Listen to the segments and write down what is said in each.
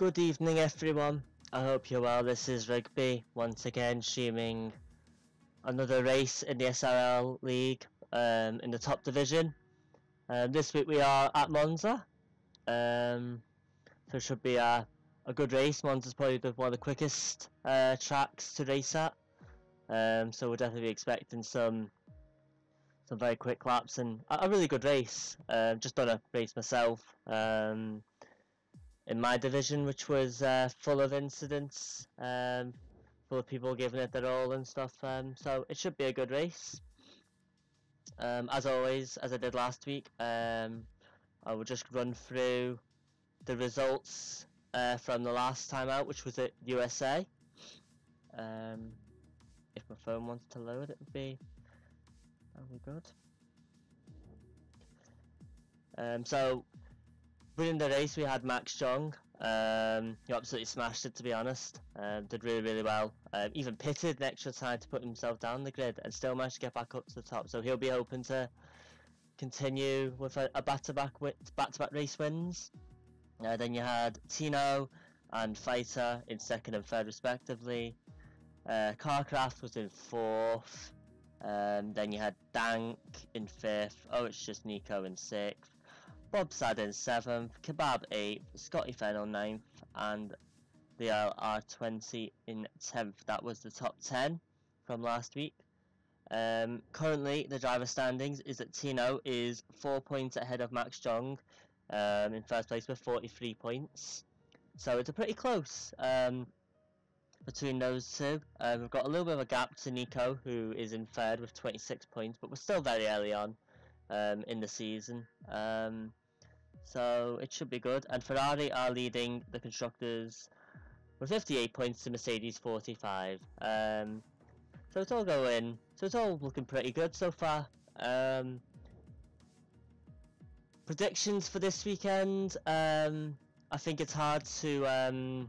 Good evening everyone, I hope you're well. This is Rugby, once again streaming another race in the SRL League in the top division. This week we are at Monza, so it should be a good race. Monza's probably one of the quickest tracks to race at, so we'll definitely be expecting some very quick laps and a really good race. Just done a race myself in my division, which was full of incidents, full of people giving it their all and stuff, so it should be a good race. As always, as I did last week, I will just run through the results from the last time out, which was at USA. If my phone wants to load, it would be good. So winning the race, we had Max Jung. He absolutely smashed it, to be honest. Did really well. Even pitted an extra time to put himself down the grid and still managed to get back up to the top. So he'll be hoping to continue with a back-to-back race wins. Then you had Tino and Fighter in second and third respectively. Carcraft was in fourth. Then you had Dank in fifth. Oh, it's just Nico in sixth. Bob Sad in 7th, Kebab 8th, Scotty Fennell 9th, and the LR20 in 10th. That was the top 10 from last week. Currently, the driver standings is that Tino is 4 points ahead of Max Jung in first place with 43 points. So it's a pretty close between those two. We've got a little bit of a gap to Nico, who is in third with 26 points, but we're still very early on in the season. So it should be good. And Ferrari are leading the constructors with 58 points to Mercedes 45. So it's all going. So it's all looking pretty good so far. Predictions for this weekend. I think it's hard to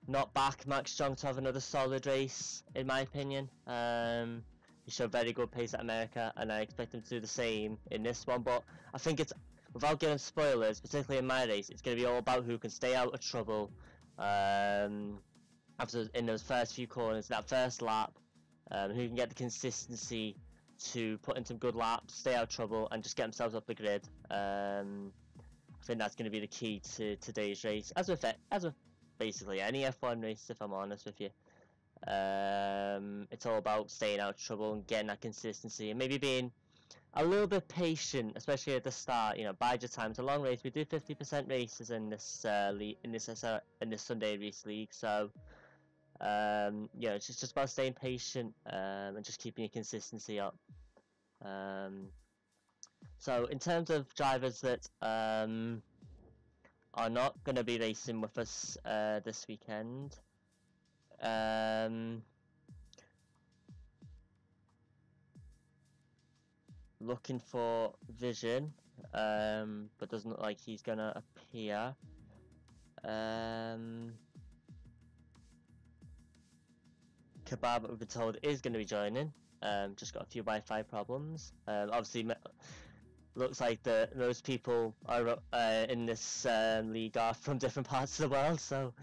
not back Max Jung to have another solid race, in my opinion. He showed very good pace at America, and I expect him to do the same in this one. But I think it's, without giving spoilers, particularly in my race, it's going to be all about who can stay out of trouble after in those first few corners, that first lap, who can get the consistency to put in some good laps, stay out of trouble, and just get themselves up the grid. I think that's going to be the key to today's race, as with basically any F1 race, if I'm honest with you. It's all about staying out of trouble and getting that consistency, and maybe being a little bit patient, especially at the start. You know, bide your time. It's a long race. We do 50% races in this in this Sunday race league. So, yeah, it's just about staying patient and just keeping your consistency up. So, in terms of drivers that are not going to be racing with us this weekend, looking for Vision, but doesn't look like he's gonna appear. Kebab, we've been told, is going to be joining. Just got a few Wi-Fi problems. Obviously, looks like most people are in this league are from different parts of the world, so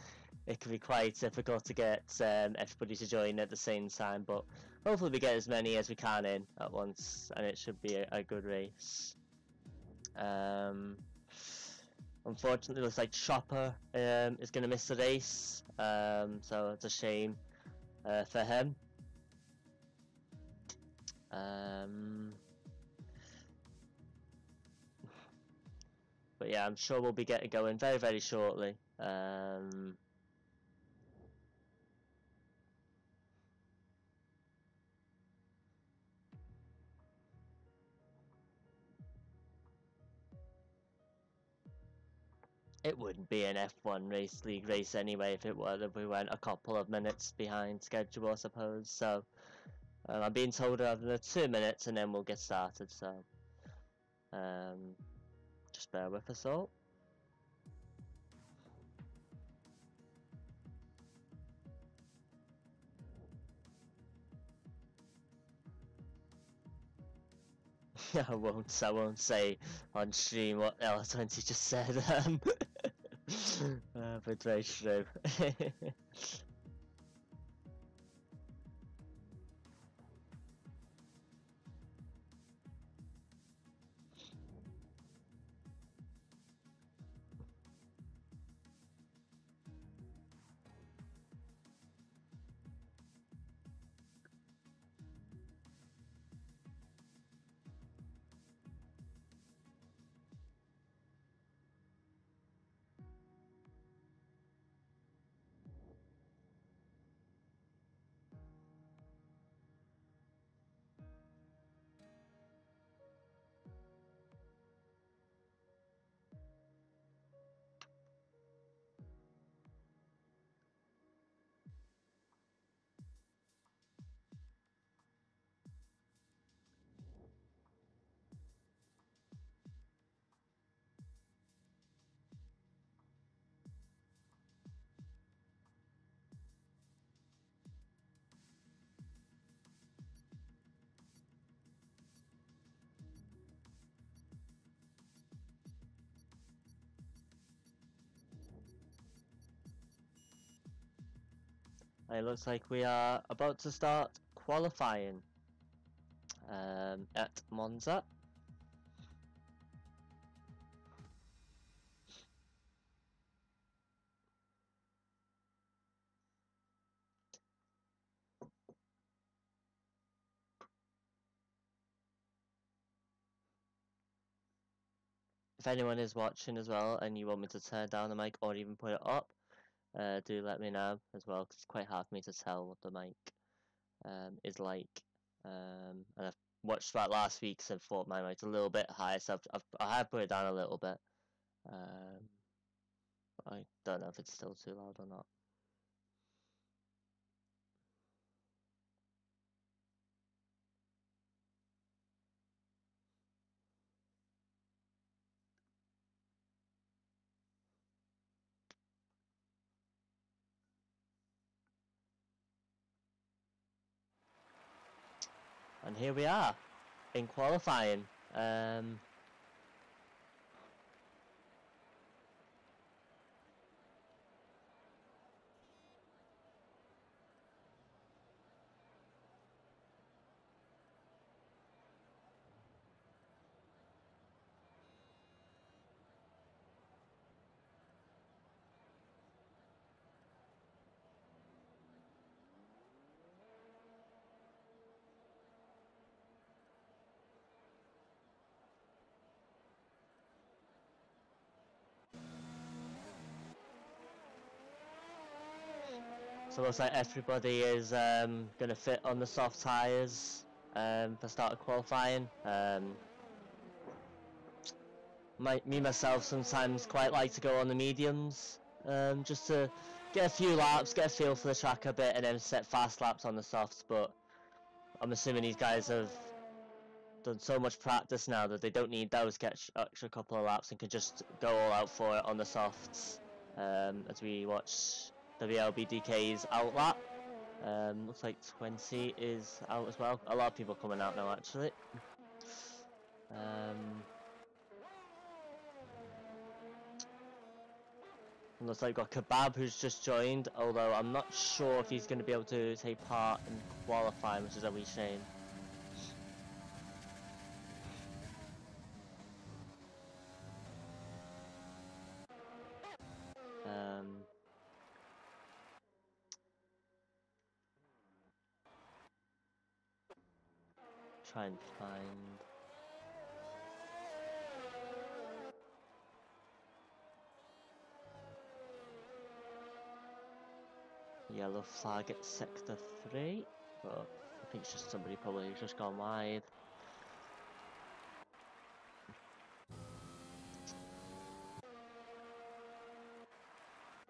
it can be quite difficult to get everybody to join at the same time, but hopefully we get as many as we can in at once, and it should be a good race. Unfortunately, it looks like Chopper is going to miss the race, so it's a shame for him. But yeah, I'm sure we'll be getting going very shortly. It wouldn't be an F1 race league race anyway if we went a couple of minutes behind schedule, I suppose. So I'm being told another 2 minutes and then we'll get started. So just bear with us all. I won't say on stream what LR20 just said. It's very true. It looks like we are about to start qualifying at Monza. If anyone is watching as well and you want me to turn down the mic or even put it up, do let me know as well, because it's quite hard for me to tell what the mic is like. And I've watched that last week, so I thought my mic's a little bit high, so I have put it down a little bit. I don't know if it's still too loud or not. And here we are in qualifying. So it looks like everybody is going to fit on the soft tyres for start of qualifying. Me myself sometimes quite like to go on the mediums just to get a few laps, get a feel for the track a bit, and then set fast laps on the softs. But I'm assuming these guys have done so much practice now that they don't need those extra couple of laps and can just go all out for it on the softs. As we watch WLBDK's out lap. Looks like 20 is out as well. A lot of people coming out now, actually. Looks like we've got Kebab who's just joined, although I'm not sure if he's going to be able to take part in qualifying, which is a wee shame. Try and find... Yellow flag at sector 3, but I think it's just somebody probably who's just gone wide.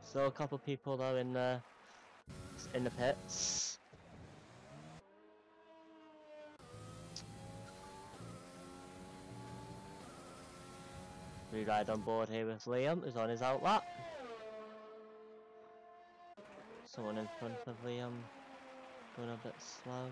So a couple of people though in the pits. We ride on board here with Liam, who's on his out lap. Someone in front of Liam, going a bit slow.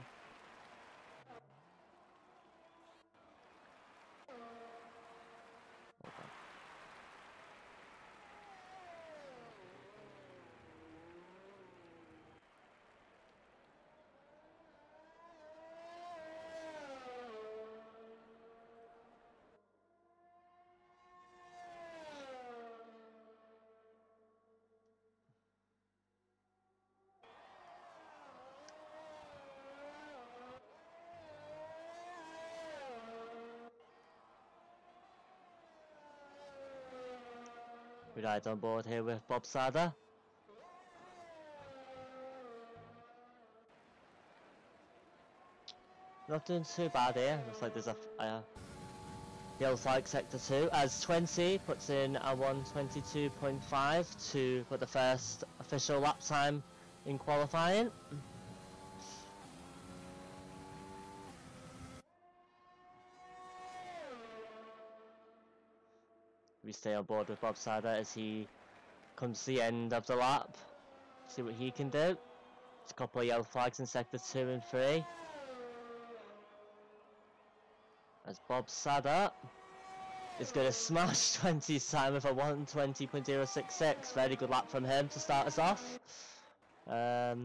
We ride on board here with Bob Sada. Not doing too bad here. Looks like there's a yellow flag sector 2 as 20 puts in a 1:22.5 to put the first official lap time in qualifying. We stay on board with Bob Sada as he comes to the end of the lap. See what he can do. There's a couple of yellow flags in sector 2 and 3. As Bob Sada is going to smash 20's time with a 1:20.066. Very good lap from him to start us off. As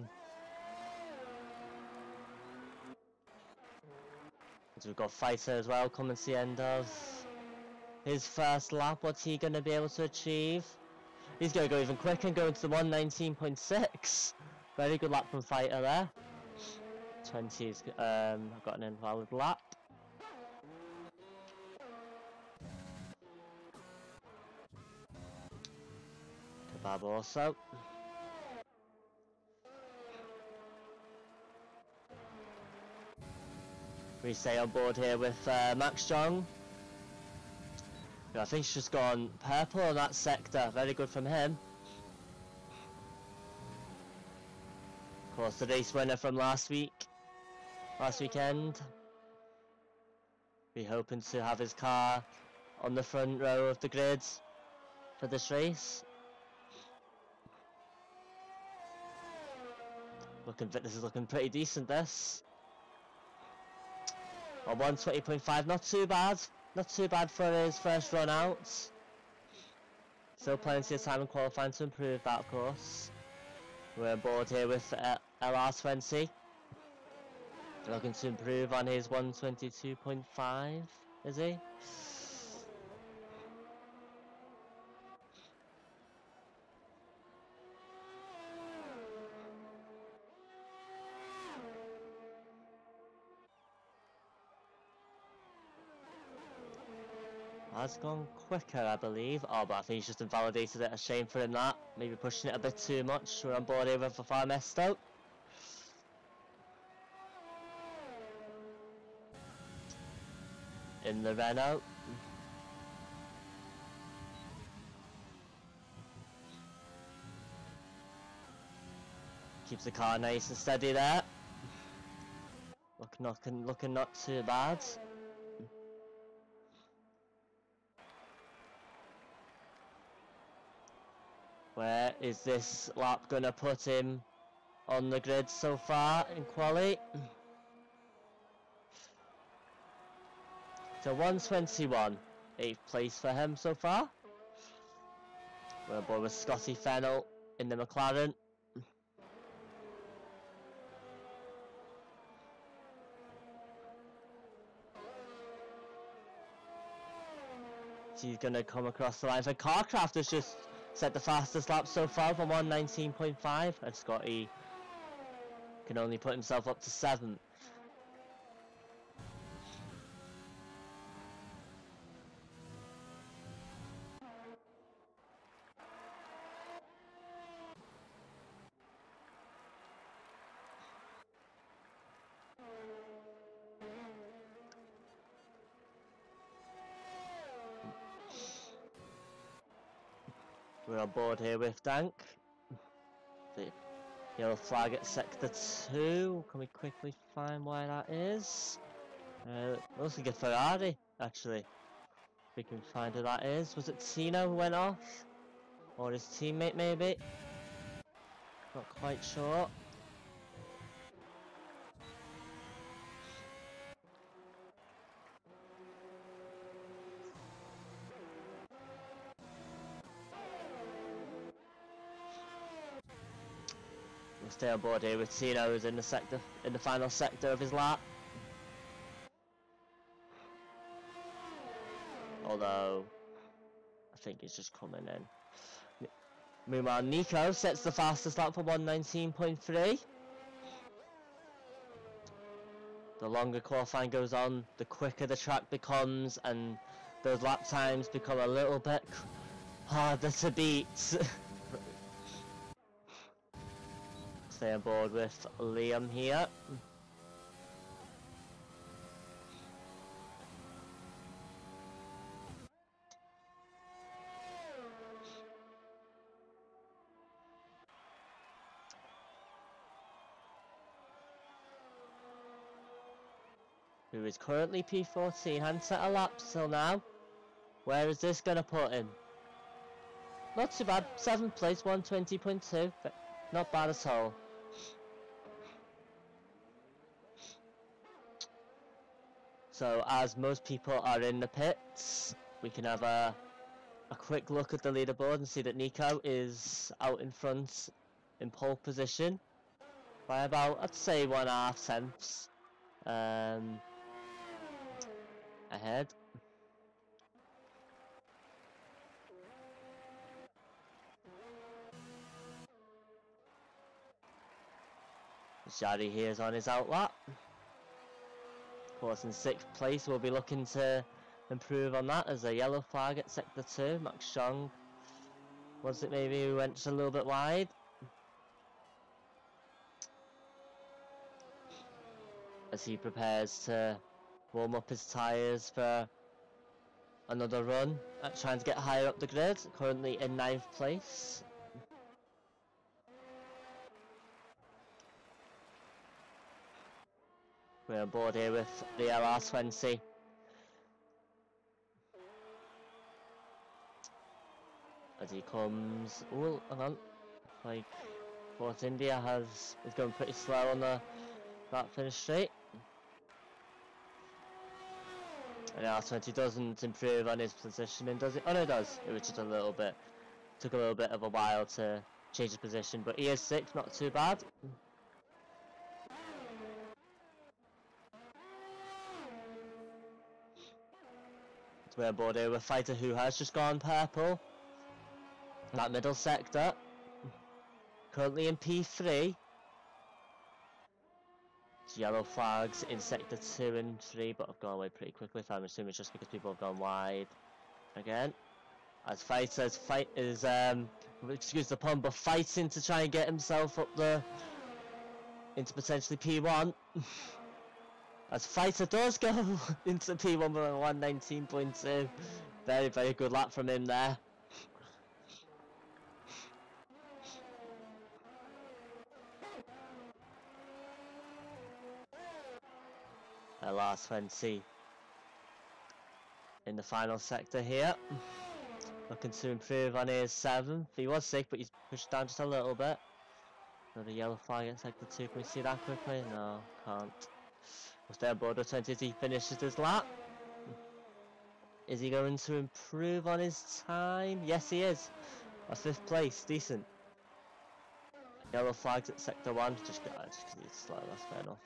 we've got Fighter as well coming to the end of his first lap. What's he going to be able to achieve? He's going to go even quicker and go into the 1:19.6. Very good lap from Fighter there. 20's got an invalid lap. Kebab also. We stay on board here with Max Jong. I think he's just gone purple on that sector. Very good from him. Of course, the race winner from last weekend. Be hoping to have his car on the front row of the grid for this race. This is looking pretty decent, this. On 1:20.5, not too bad. Not too bad for his first run out. Still plenty of time in qualifying to improve that, of course. We're on board here with LR20. Looking to improve on his 1:22.5, is he? Has gone quicker, I believe. Oh, but I think he's just invalidated it. A shame for him that. Maybe pushing it a bit too much. We're on board here with a far messed up. In the Renault. Keeps the car nice and steady there. Looking not too bad. Where is this lap gonna put him on the grid so far in quali? So 1:21, 8th place for him so far. We're on board with Scotty Fennell in the McLaren. He's gonna come across the line. And Carcraft has just set the fastest lap so far from 1:19.5, and Scotty can only put himself up to 7th. We're on board here with Dank. The yellow flag at sector 2. Can we quickly find why that is? Looks like a Ferrari, actually. If we can find who that is. Was it Tino who went off? Or his teammate, maybe? Not quite sure. We'll stay on board here with Tino, who's in the final sector of his lap. Although I think he's just coming in. Meanwhile, Nico sets the fastest lap for 1:19.3. The longer qualifying goes on, the quicker the track becomes, and those lap times become a little bit harder to beat. Stay on board with Liam here. Who is currently P14, hadn't set a lap till now. Where is this gonna put him? Not too bad, 7th place, 120.2, but not bad at all. So as most people are in the pits, we can have a quick look at the leaderboard and see that Nico is out in front in pole position by about, I'd say, 1.5 tenths ahead. Shadi here is on his outlap. Of course, in 6th place, we'll be looking to improve on that as a yellow flag at sector 2. Max Strong, was it maybe who went just a little bit wide? As he prepares to warm up his tyres for another run at trying to get higher up the grid, currently in 9th place. We're on board here with the LR20. As he comes, oh, hang on, like Force India is going pretty slow on the that finish straight. And LR20 doesn't improve on his positioning, does it? Oh no, it does. It was just a little bit, took a little bit of a while to change his position, but he is 6th, not too bad. We're on board here with a fighter who has just gone purple. That middle sector. Currently in P3. Yellow flags in sector 2 and 3, but I've gone away pretty quickly, so I'm assuming it's just because people have gone wide again. As Fighter's excuse the pun, but fighting to try and get himself up the into potentially P1. As Fighter does go into P1 with a 119.2. Very, very good lap from him there. Last 20 in the final sector here. Looking to improve on his 7th. He was 6th, but he's pushed down just a little bit. Another yellow flag in sector 2. Can we see that quickly? No, can't. We'll stay on board with 20 as he finishes his lap. Is he going to improve on his time? Yes, he is. A 5th place, decent. Yellow flags at sector 1. Just because he's slow, that's fair enough.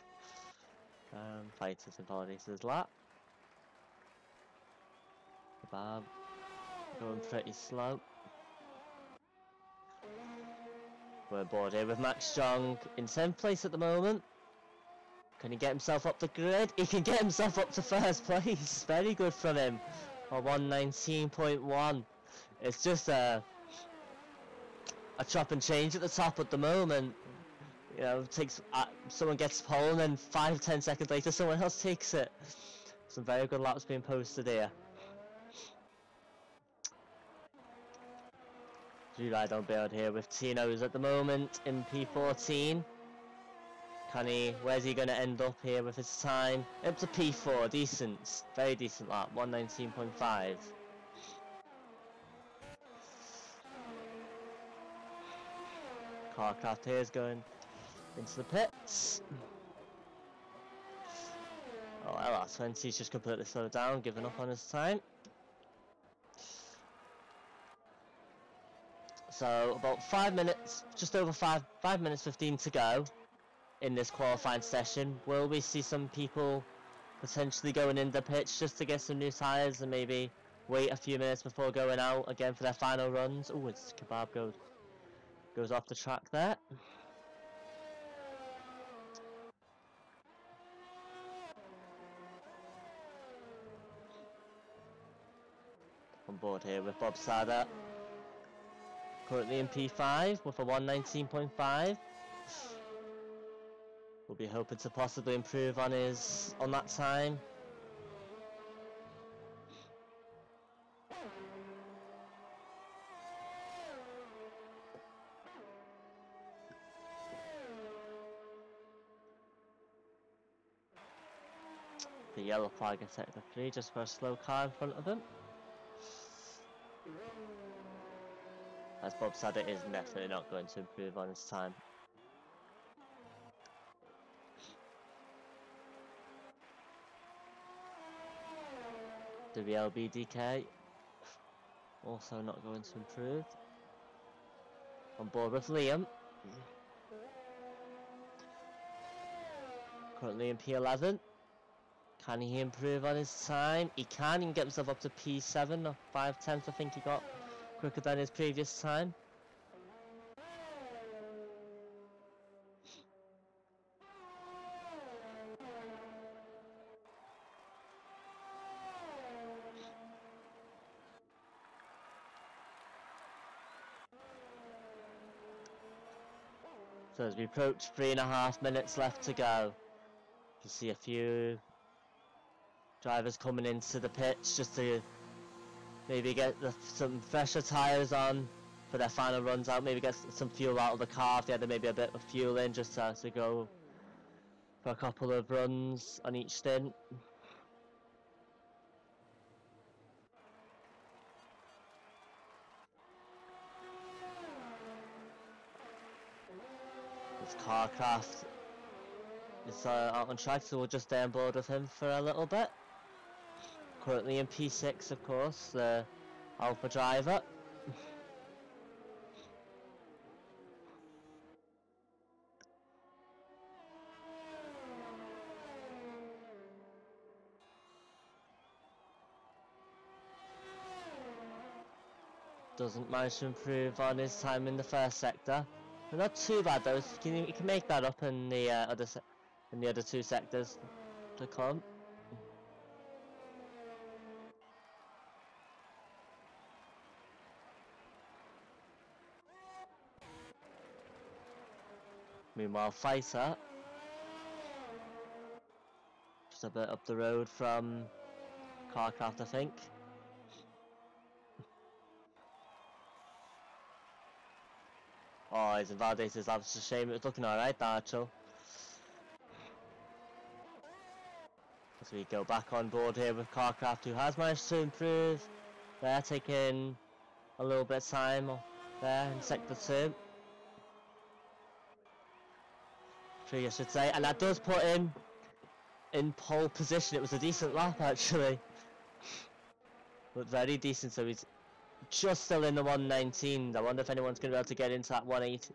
Fighters and apologies his lap. Kebab going pretty slow. We're aboard here with Max Strong in 10th place at the moment. Can he get himself up the grid? He can get himself up to 1st place. Very good from him. A 119.1. It's just a chop and change at the top at the moment. You know, takes someone gets pole and then 5-10 seconds later someone else takes it. Some very good laps being posted here. Ride on build here with Tino's at the moment in P14. Where's he going to end up here with his time? Up to P4, decent, very decent lap, 119.5. Carcraft here is going into the pits. Oh, LR20's just completely slowed down, giving up on his time. So about 5 minutes, just over 5 minutes 15 to go in this qualifying session. Will we see some people potentially going in the pits just to get some new tyres and maybe wait a few minutes before going out again for their final runs? Oh, it's Kebab goes off the track there. On board here with Bob Sada Currently in P5 with a 119.5. We'll be hoping to possibly improve on that time. The yellow flag at sector 3 just for a slow car in front of him. As Bob said, it is definitely not going to improve on his time. The BLBDK also not going to improve. On board with Liam. Currently in P11. Can he improve on his time? He can. He can get himself up to P7 or 5/10. I think he got quicker than his previous time. So as we approach 3.5 minutes left to go, you see a few drivers coming into the pitch just to maybe get some fresher tyres on for their final runs out, maybe get some fuel out of the car if they had maybe a bit of fuel in, just to go for a couple of runs on each stint. This Carcraft is out on track, so we'll just stay on board with him for a little bit. Currently in P6, of course, the Alpha driver. Doesn't manage to improve on his time in the first sector. But not too bad though. He can make that up in the other two sectors to come. Meanwhile, Fighter just a bit up the road from Carcraft, I think. Oh, he's invalidated his lap. It's a shame. It was looking alright, Darchel. As we go back on board here with Carcraft, who has managed to improve. They're taking a little bit of time there in sector 2. 3, I should say. And that does put him in pole position. It was a decent lap, actually. But very decent, so he's just still in the 119s. I wonder if anyone's going to be able to get into that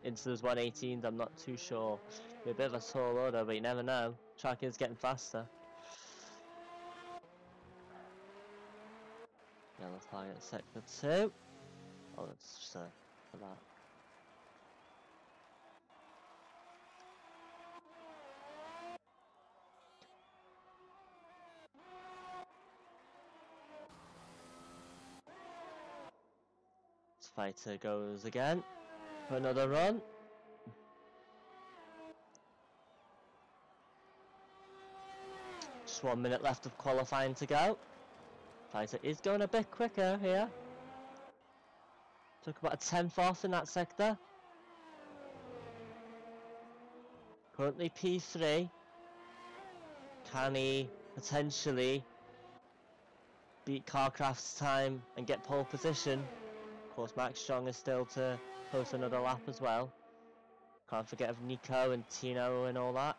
into those 118s. I'm not too sure. Be a bit of a tall order, but you never know. Track is getting faster. Yellow flag at sector 2. Oh, that's just for that. Fighter goes again for another run. Just 1 minute left of qualifying to go. Fighter is going a bit quicker here. Took about a 10th off in that sector. Currently P3. Can he potentially beat Carcraft's time and get pole position? Of course, Max Strong is still to post another lap as well. Can't forget of Nico and Tino and all that.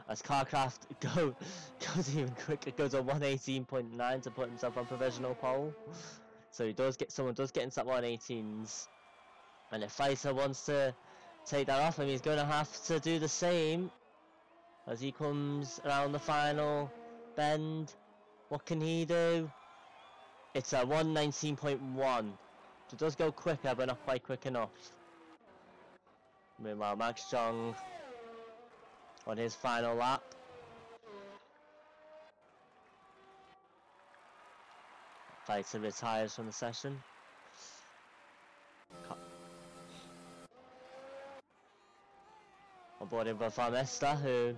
As Carcraft goes even quicker, goes on 118.9 to put himself on provisional pole. So someone does get into that 118s. And if Fighter wants to take that off him, he's going to have to do the same as he comes around the final bend. What can he do? It's a 119.1. It does go quicker, but not quite quick enough. Meanwhile, Max Strong on his final lap. Fighter retires from the session. On board in with Varmesta, who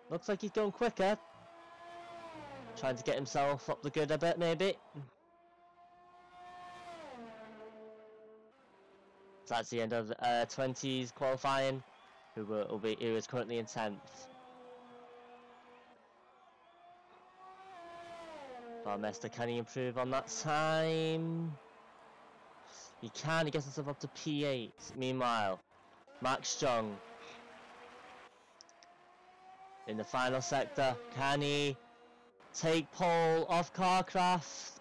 looks like he's going quicker. Trying to get himself up the grid a bit, maybe. So that's the end of 20s qualifying, who is currently in 10th. Varmesta, can he improve on that time? He can, he gets himself up to P8. Meanwhile, Max Jung in the final sector, can he take pole off Carcraft?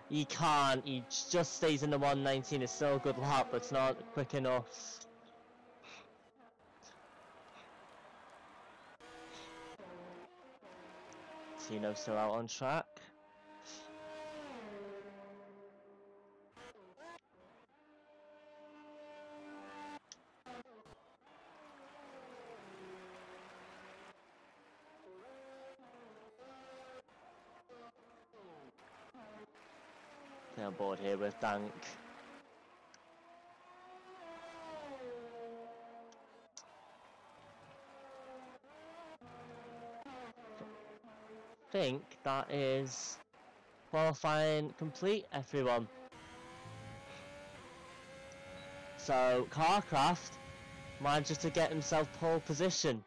He can't, he just stays in the 119. It's still a good lap, but it's not quick enough. Tino still out on track. They're on board here with Dank. I think that is qualifying complete, everyone. So Carcraft manages to get himself pole position.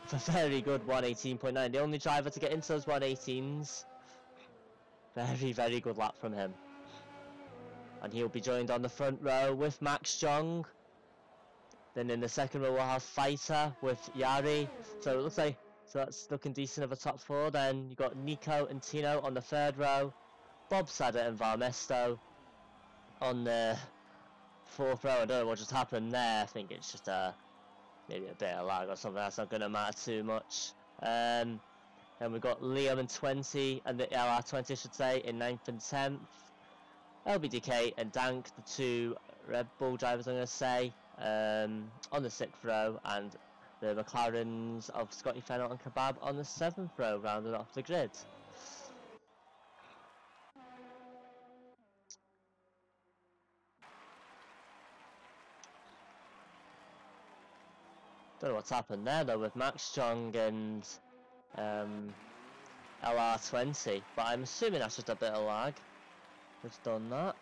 It's a very good 118.9. The only driver to get into those 118s. Very, very good lap from him. And he'll be joined on the front row with Max Jung. Then in the second row we'll have Fighter with Yari. So it looks like, so that's looking decent of a top four. Then you've got Nico and Tino on the third row. Bob Sadder and Varmesto on the fourth row. I don't know what just happened there. I think it's just maybe a bit of lag or something. That's not going to matter too much. Then we've got Liam and 20, and the LR20 I should say, in 9th and 10th. LBDK and Dank, the two Red Bull drivers I'm going to say, on the 6th row, and the McLarens of Scotty Fennell and Kebab on the 7th row, rounded off the grid. Don't know what's happened there though with Max Jung and LR20, but I'm assuming that's just a bit of lag. It's done that.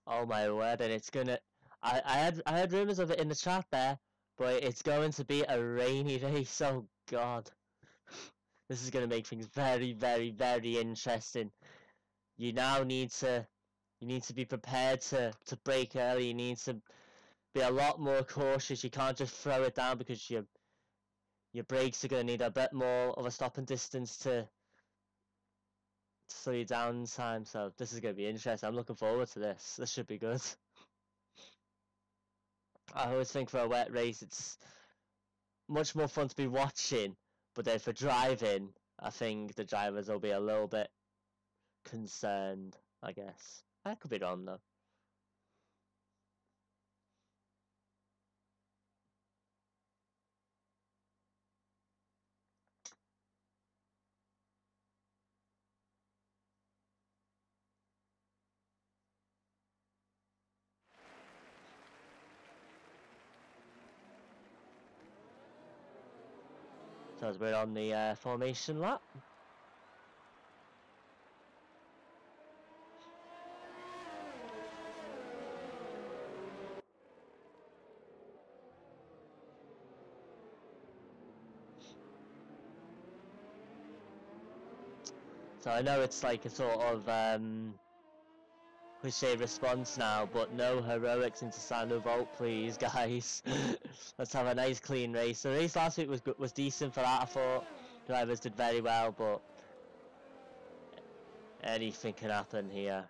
Oh my word, and it's gonna... I heard rumours of it in the chat there, but it's going to be a rainy race, oh god. This is gonna make things very, very, very interesting. You now need to... You need to be prepared to brake early, you need to be a lot more cautious, you can't just throw it down because your brakes are going to need a bit more of a stopping distance to slow you down in time, so this is going to be interesting. I'm looking forward to this. This should be good. I always think for a wet race it's much more fun to be watching, but then for driving, I think the drivers will be a little bit concerned, I guess. I could be wrong though. So as we're on the formation lap. So I know it's like a sort of cliche response now, but no heroics into Sando Vault, please, guys. Let's have a nice clean race. The race last week was decent for that. I thought drivers did very well, but anything can happen here.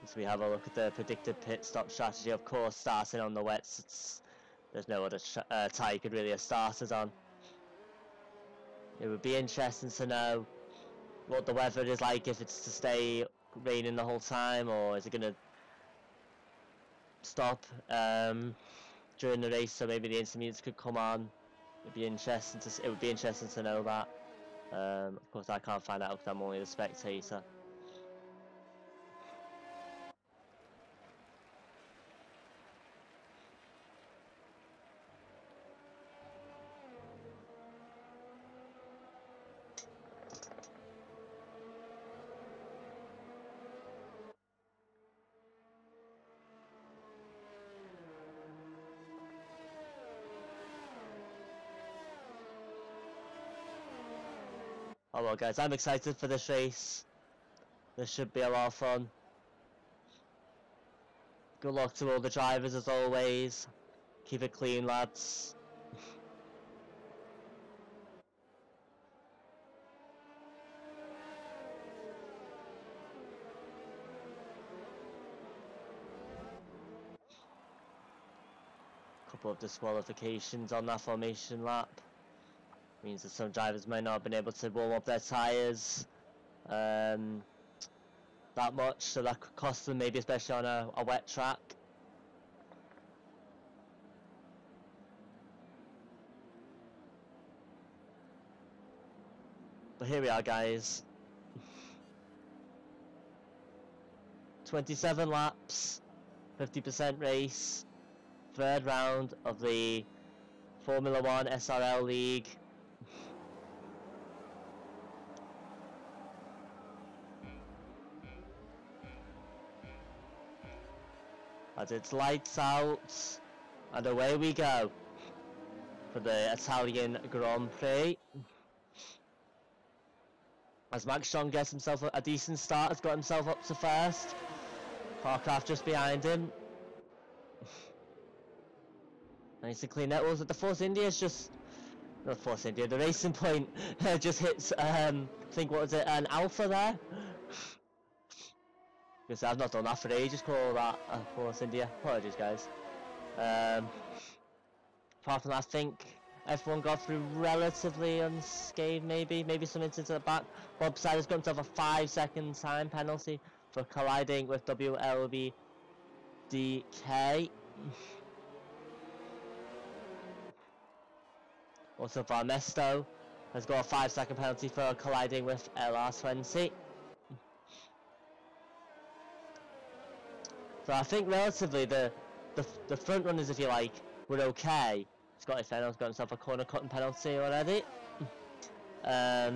As we have a look at the predicted pit stop strategy, of course, starting on the wets, there's no other tyre you could really have started on. It would be interesting to know what the weather is like, if it's to stay raining the whole time, or is it going to stop during the race, so maybe the intermediates could come on. It would be interesting to know that. Of course, I can't find out because I'm only the spectator. Oh well, guys, I'm excited for this race. This should be a lot of fun. Good luck to all the drivers as always. Keep it clean, lads. Couple of disqualifications on that formation lap. Means that some drivers might not have been able to warm up their tyres that much, so that could cost them, maybe especially on a wet track. But here we are, guys. 27 laps, 50% race, third round of the Formula 1 SRL League. As it's lights out, and away we go for the Italian Grand Prix. As Max Strong gets himself a decent start, has got himself up to first. Parcraft just behind him. Nice and clean net. Was it the Force India? Is just not Force India. The Racing Point just hits. I think what was it? An Alpha there. Because I've not done that for ages. Call that Force India. Apologies, guys. Apart from that, I think everyone got through relatively unscathed. Maybe some incidents at the back. Bob Sider's got himself a 5-second time penalty for colliding with WLBDK. Also, Varmesto has got a 5-second penalty for colliding with LR20. So I think relatively the front runners, if you like, were okay. Scotty Fennell's got himself a corner cutting penalty already. But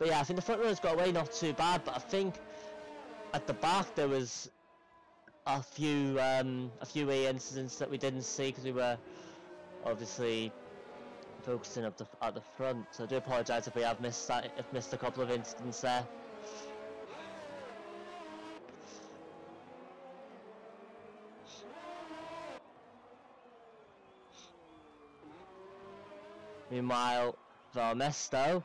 yeah, I think the front runners got away not too bad, but I think at the back there was a few incidents that we didn't see because we were obviously focusing up at the front. So I do apologise if we have missed a couple of incidents there. Meanwhile, Varmesto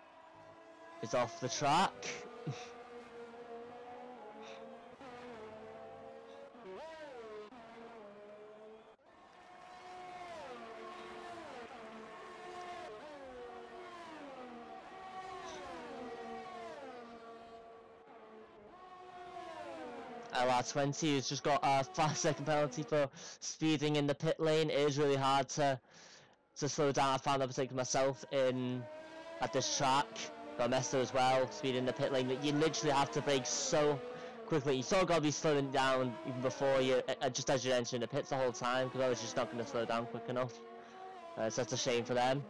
is off the track. LR20 has just got a 5-second penalty for speeding in the pit lane. It is really hard to slow down. I found that particularly myself at this track. Varmesto as well, speeding in the pit lane. That you literally have to brake so quickly. You sort of got to be slowing down even before you, just as you're entering the pits the whole time, because I was just not going to slow down quick enough. So that's a shame for them.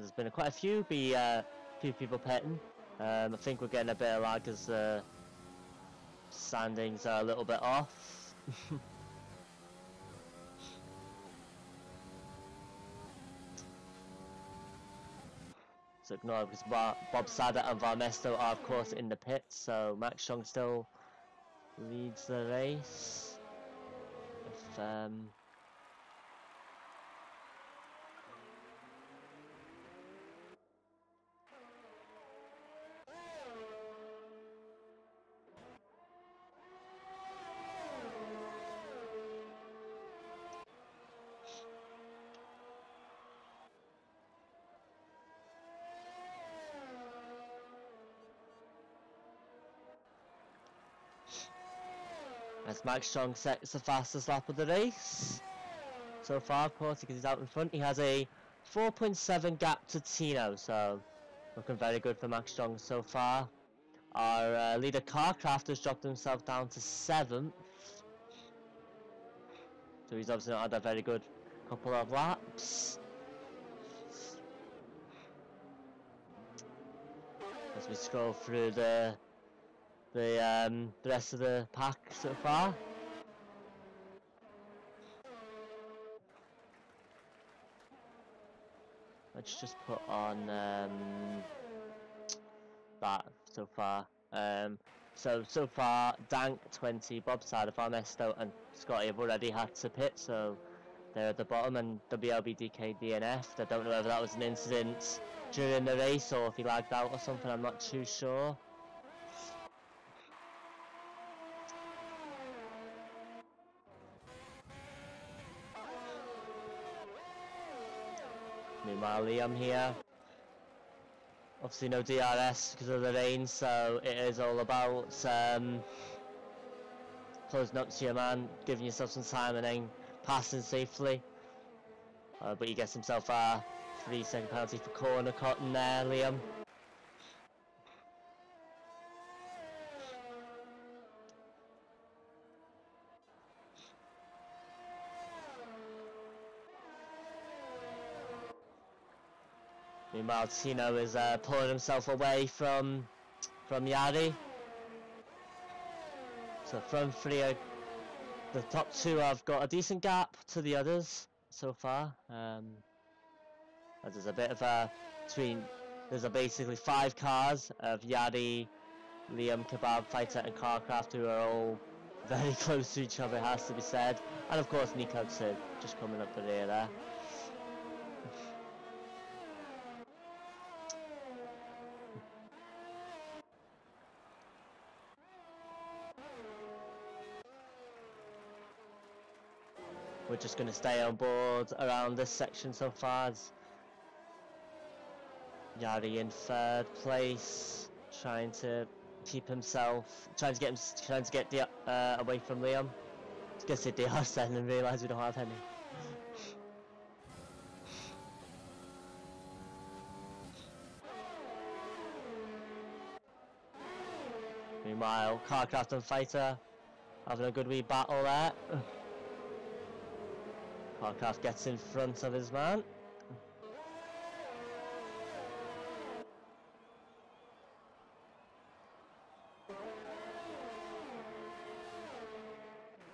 there's been quite a few few people pitting. I think we're getting a bit of lag as the standings are a little bit off. So ignore because Bob Sada and Varmesto are of course in the pits, so Max Chong still leads the race. If as Max Chong sets the fastest lap of the race so far, of course, because he's out in front. He has a 4.7 gap to Tino, so looking very good for Max Chong so far. Our leader Carcraft has dropped himself down to 7th, so he's obviously not had a very good couple of laps. As we scroll through the rest of the pack so far. Let's just put on that so far. So far, Dank 20, Bob Sada, Farmesto, and Scotty have already had to pit, so they're at the bottom, and WLB DK DNF. I don't know whether that was an incident during the race or if he lagged out or something. I'm not too sure. Meanwhile, Liam here. Obviously no DRS because of the rain, so it is all about closing up to your man, giving yourself some time and then passing safely. But he gets himself a 3-second penalty for corner cutting there, Liam. Meanwhile, Tino is pulling himself away from Yari. So from 3, the top 2 have got a decent gap to the others so far. There's a bit of a there's basically 5 cars of Yari, Liam, Kebab, Fighter and Carcraft who are all very close to each other, it has to be said. And of course Nico too, just coming up the rear there. We're just going to stay on board around this section so far. Yari in 3rd place, trying to keep himself, trying to get the away from Liam. I was going to say DRS then and realise we don't have any. Meanwhile, Carcraft and Fighter having a good wee battle there. Carcraft gets in front of his man.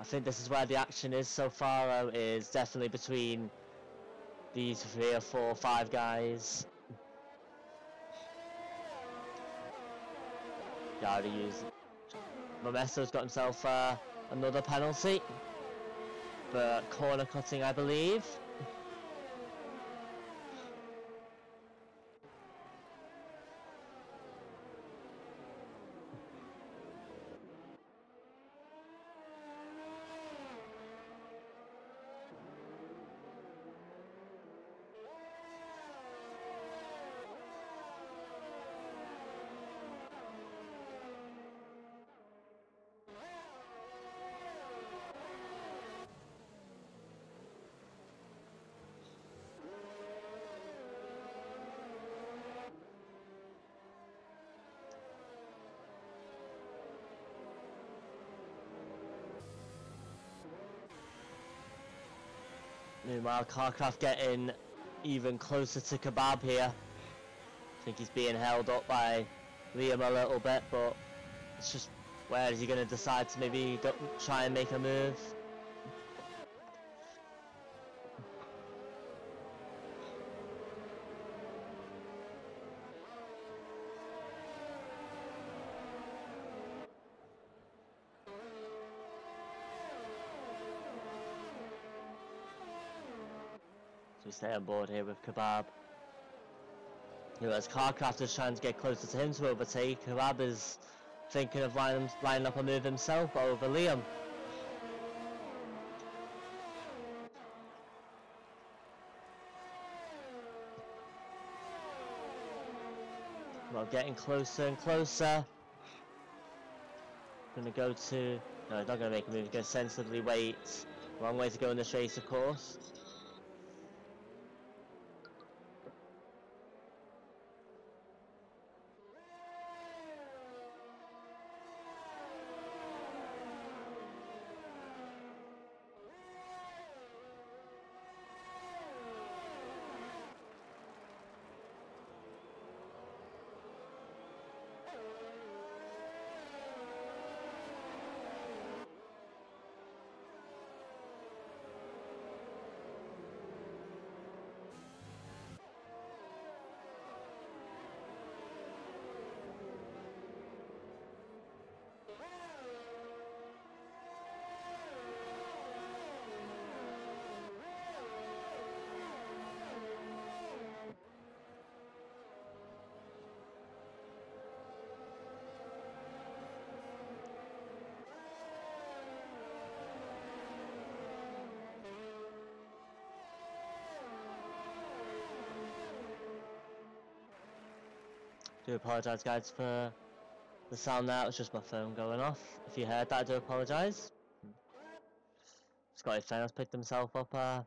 I think this is where the action is so far, is definitely between these 3 or 4 or 5 guys. Yari using. Momesto's got himself another penalty for corner cutting, I believe. Meanwhile, Carcraft getting even closer to Kebab here. I think he's being held up by Liam a little bit, but it's just where is he going to decide to maybe try and make a move? So we stay on board here with Kebab. As Carcraft is trying to get closer to him to overtake, Kebab is thinking of lining up a move himself over Liam. Well, getting closer and closer. Gonna go to... No, he's not gonna make a move, he's gonna sensibly wait. Long way to go in this race, of course. Do apologise, guys, for the sound there. It was just my phone going off. If you heard that, I do apologise. Scotty Fennell's picked himself up a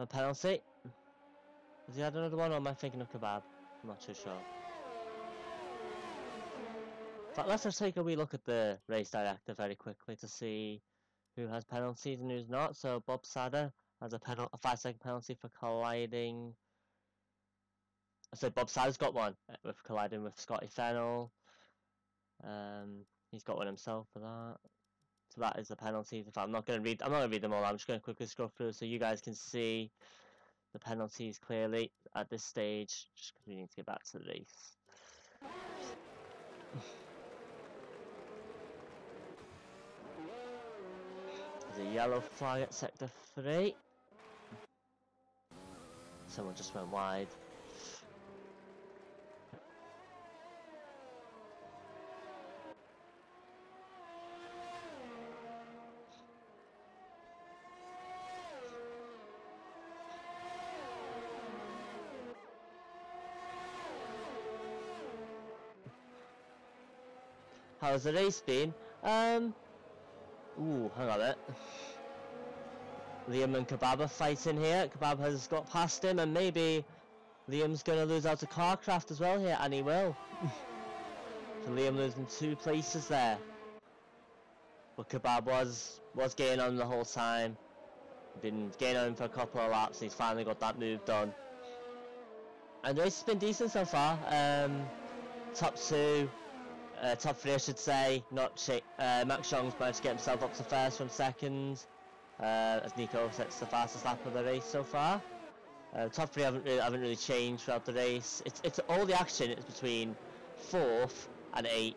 penalty. Has he had another one, or am I thinking of Kebab? I'm not too sure. But let's just take a wee look at the race director very quickly to see who has penalties and who's not. So Bob Sadder has a 5-second penalty for colliding. So Bob Sadder's got one with colliding with Scotty Fennell. He's got one himself for that. So that is the penalties. In fact, I'm not going to read them all. I'm just going to quickly scroll through so you guys can see the penalties clearly at this stage, just because we need to get back to the race. There's a yellow flag at sector 3. Someone just went wide. How's the race been? Ooh, hang on a minute. Liam and Kebab are fighting here. Kebab has got past him, and maybe Liam's going to lose out to Carcraft as well here, and he will. So Liam losing 2 places there. But Kebab was getting on the whole time. Been getting on him for a couple of laps, and he's finally got that move done. And the race has been decent so far. Top 3 I should say, Max Young's managed to get himself up to first from second, as Nico sets the fastest lap of the race so far. Top 3 haven't really changed throughout the race. It's all the action is between 4th and 8th.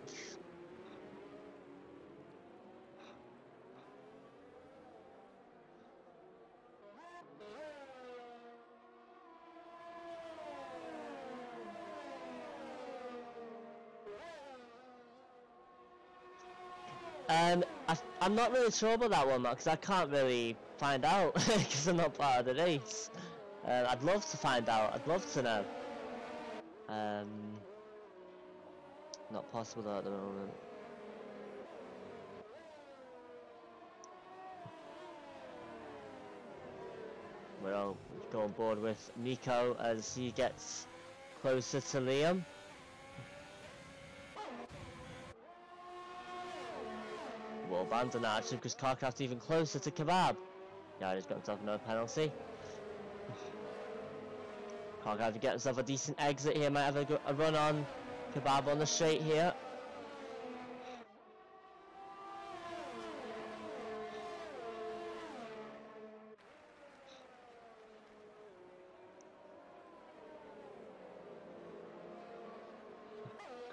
I'm not really sure about that one, because I can't really find out because I'm not part of the race. I'd love to find out. I'd love to know. Not possible though at the moment. We're all go on board with Nico as he gets closer to Liam. Will abandon that actually because Carcraft's even closer to Kebab. Yeah, he's got himself no penalty. Can't either get himself a decent exit here. Might have a run on Kebab on the straight here.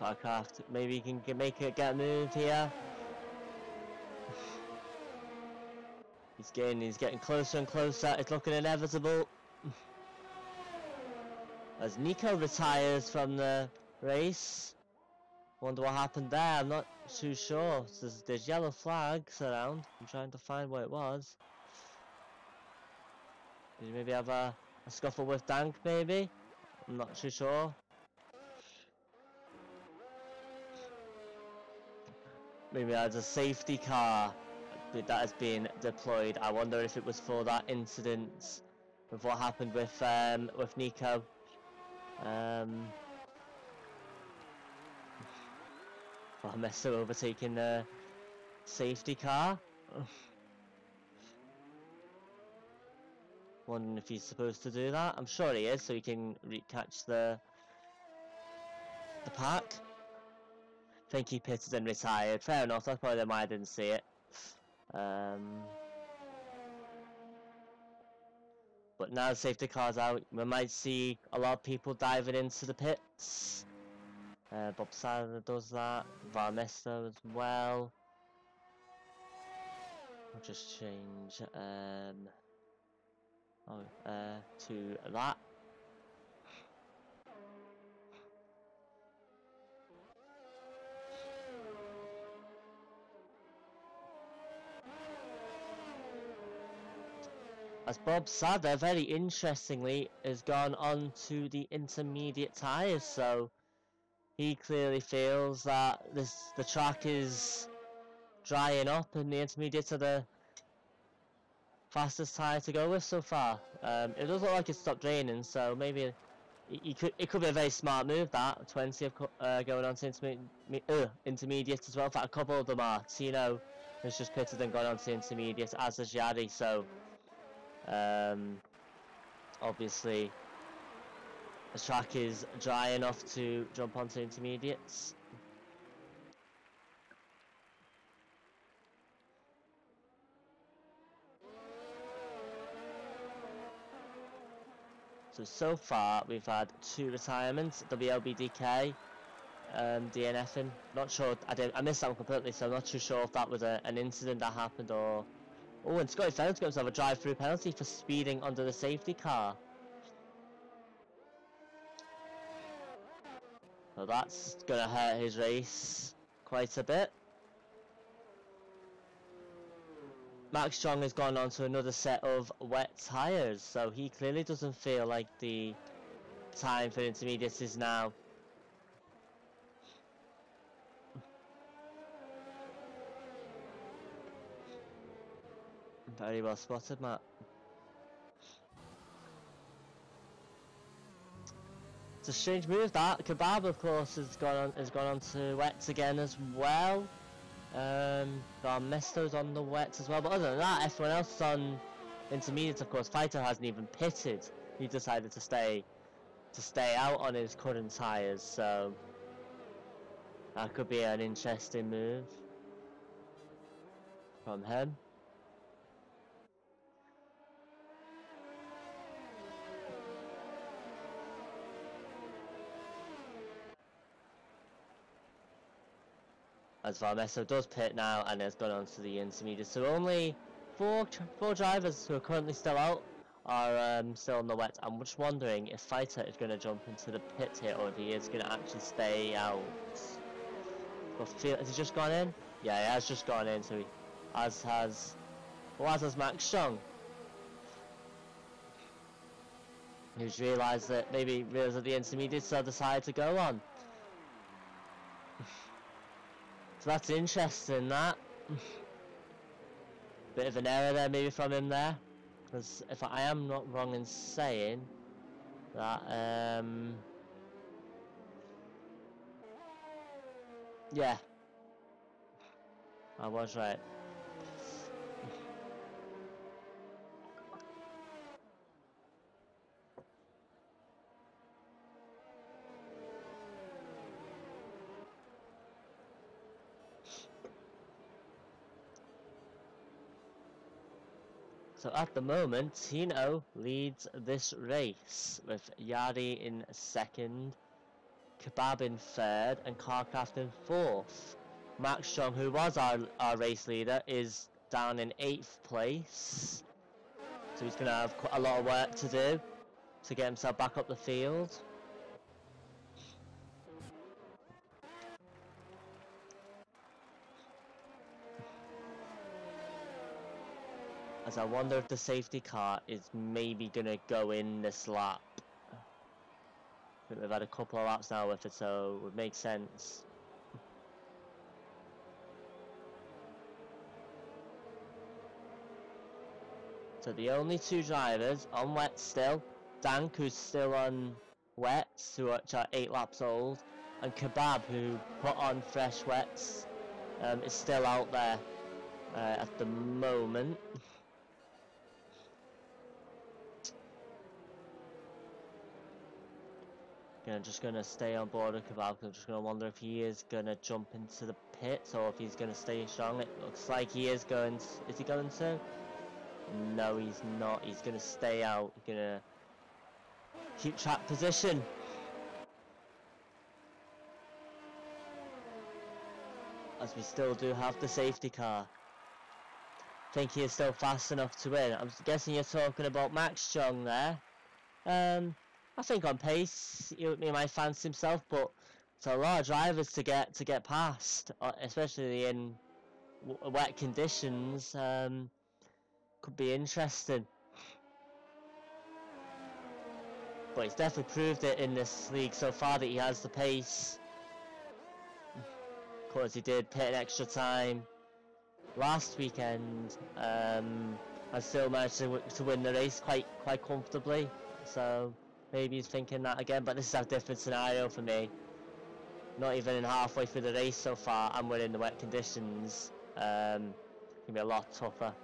Carcraft, maybe he can make it get moved here. He's getting closer and closer. It's looking inevitable. As Nico retires from the race. Wonder what happened there. I'm not too sure. There's yellow flags around. I'm trying to find what it was. Did you maybe have a scuffle with Dank, maybe? I'm not too sure. Maybe there's a safety car that has been deployed. I wonder if it was for that incident with what happened with Nico. Mesto overtaking the safety car. Wondering if he's supposed to do that. I'm sure he is, so he can catch the pack. I think he pitted and retired. Fair enough, that's probably why I didn't see it. But now the safety car's out, we might see a lot of people diving into the pits. Bob Sadler does that, Varmesto as well. I'll just change to that. As Bob Sadler, very interestingly, has gone on to the intermediate tyres, so he clearly feels that the track is drying up and the intermediates are the fastest tyre to go with so far. It does look like it stopped raining, so maybe it could be a very smart move, that 20 of going on to intermediate as well. In fact, a couple of them are. Tino has just pitted and gone on to intermediate, as has Yadi, so obviously the track is dry enough to jump onto intermediates. So far we've had 2 retirements, WLBDK, DNFing. Not sure, I missed that one completely, so I'm not too sure if that was an incident that happened or... Oh, and Scotty Fennell's got himself a drive-through penalty for speeding under the safety car. So that's gonna hurt his race quite a bit. Max Strong has gone on to another set of wet tyres, so he clearly doesn't feel like the time for intermediates is now. Very well spotted, Matt. It's a strange move that. Kebab, of course, has gone on to wets again as well. Mesto's on the wets as well, but other than that, everyone else is on intermediates. Of course, Fighter hasn't even pitted. He decided to stay out on his current tyres, so that could be an interesting move from him. As Varmesto does pit now and has gone on to the intermediate, so only four drivers who are currently still out are still on the wet. I'm just wondering if Fighter is going to jump into the pit here or if he is going to actually stay out. Has he just gone in? Yeah, he has just gone in, so as has Max Strong. Who's realised that the intermediates are decided to go on. So that's interesting, that. Bit of an error there maybe from him there. Because if I am not wrong in saying that, yeah, I was right. So at the moment, Tino leads this race with Yari in second, Kebab in third, and Carcraft in fourth. Max Strong, who was our race leader, is down in 8th place. So he's going to have quite a lot of work to do to get himself back up the field. As I wonder if the safety car is maybe going to go in this lap. I think we've had a couple of laps now with it, so it would make sense. So the only two drivers on wet still, Dank, who's still on wets, who are 8 laps old, and Kebab, who put on fresh wets, is still out there at the moment. Just gonna stay on board with Kebab. I'm just gonna wonder if he is gonna jump into the pits or if he's gonna stay strong. It looks like he is going. Is he going to? No, he's not. He's gonna stay out. He's gonna keep track position. As we still do have the safety car. I think he is still fast enough to win. I'm guessing you're talking about Max Strong there. I think on pace, he might fancy himself, but it's a lot of drivers to get past, especially in wet conditions. Could be interesting. But he's definitely proved it in this league so far that he has the pace. Of course, he did pit an extra time last weekend, and still managed to win the race quite comfortably. So maybe he's thinking that again, but this is a different scenario for me. Not even halfway through the race so far, I'm winning the wet conditions. Gonna be a lot tougher.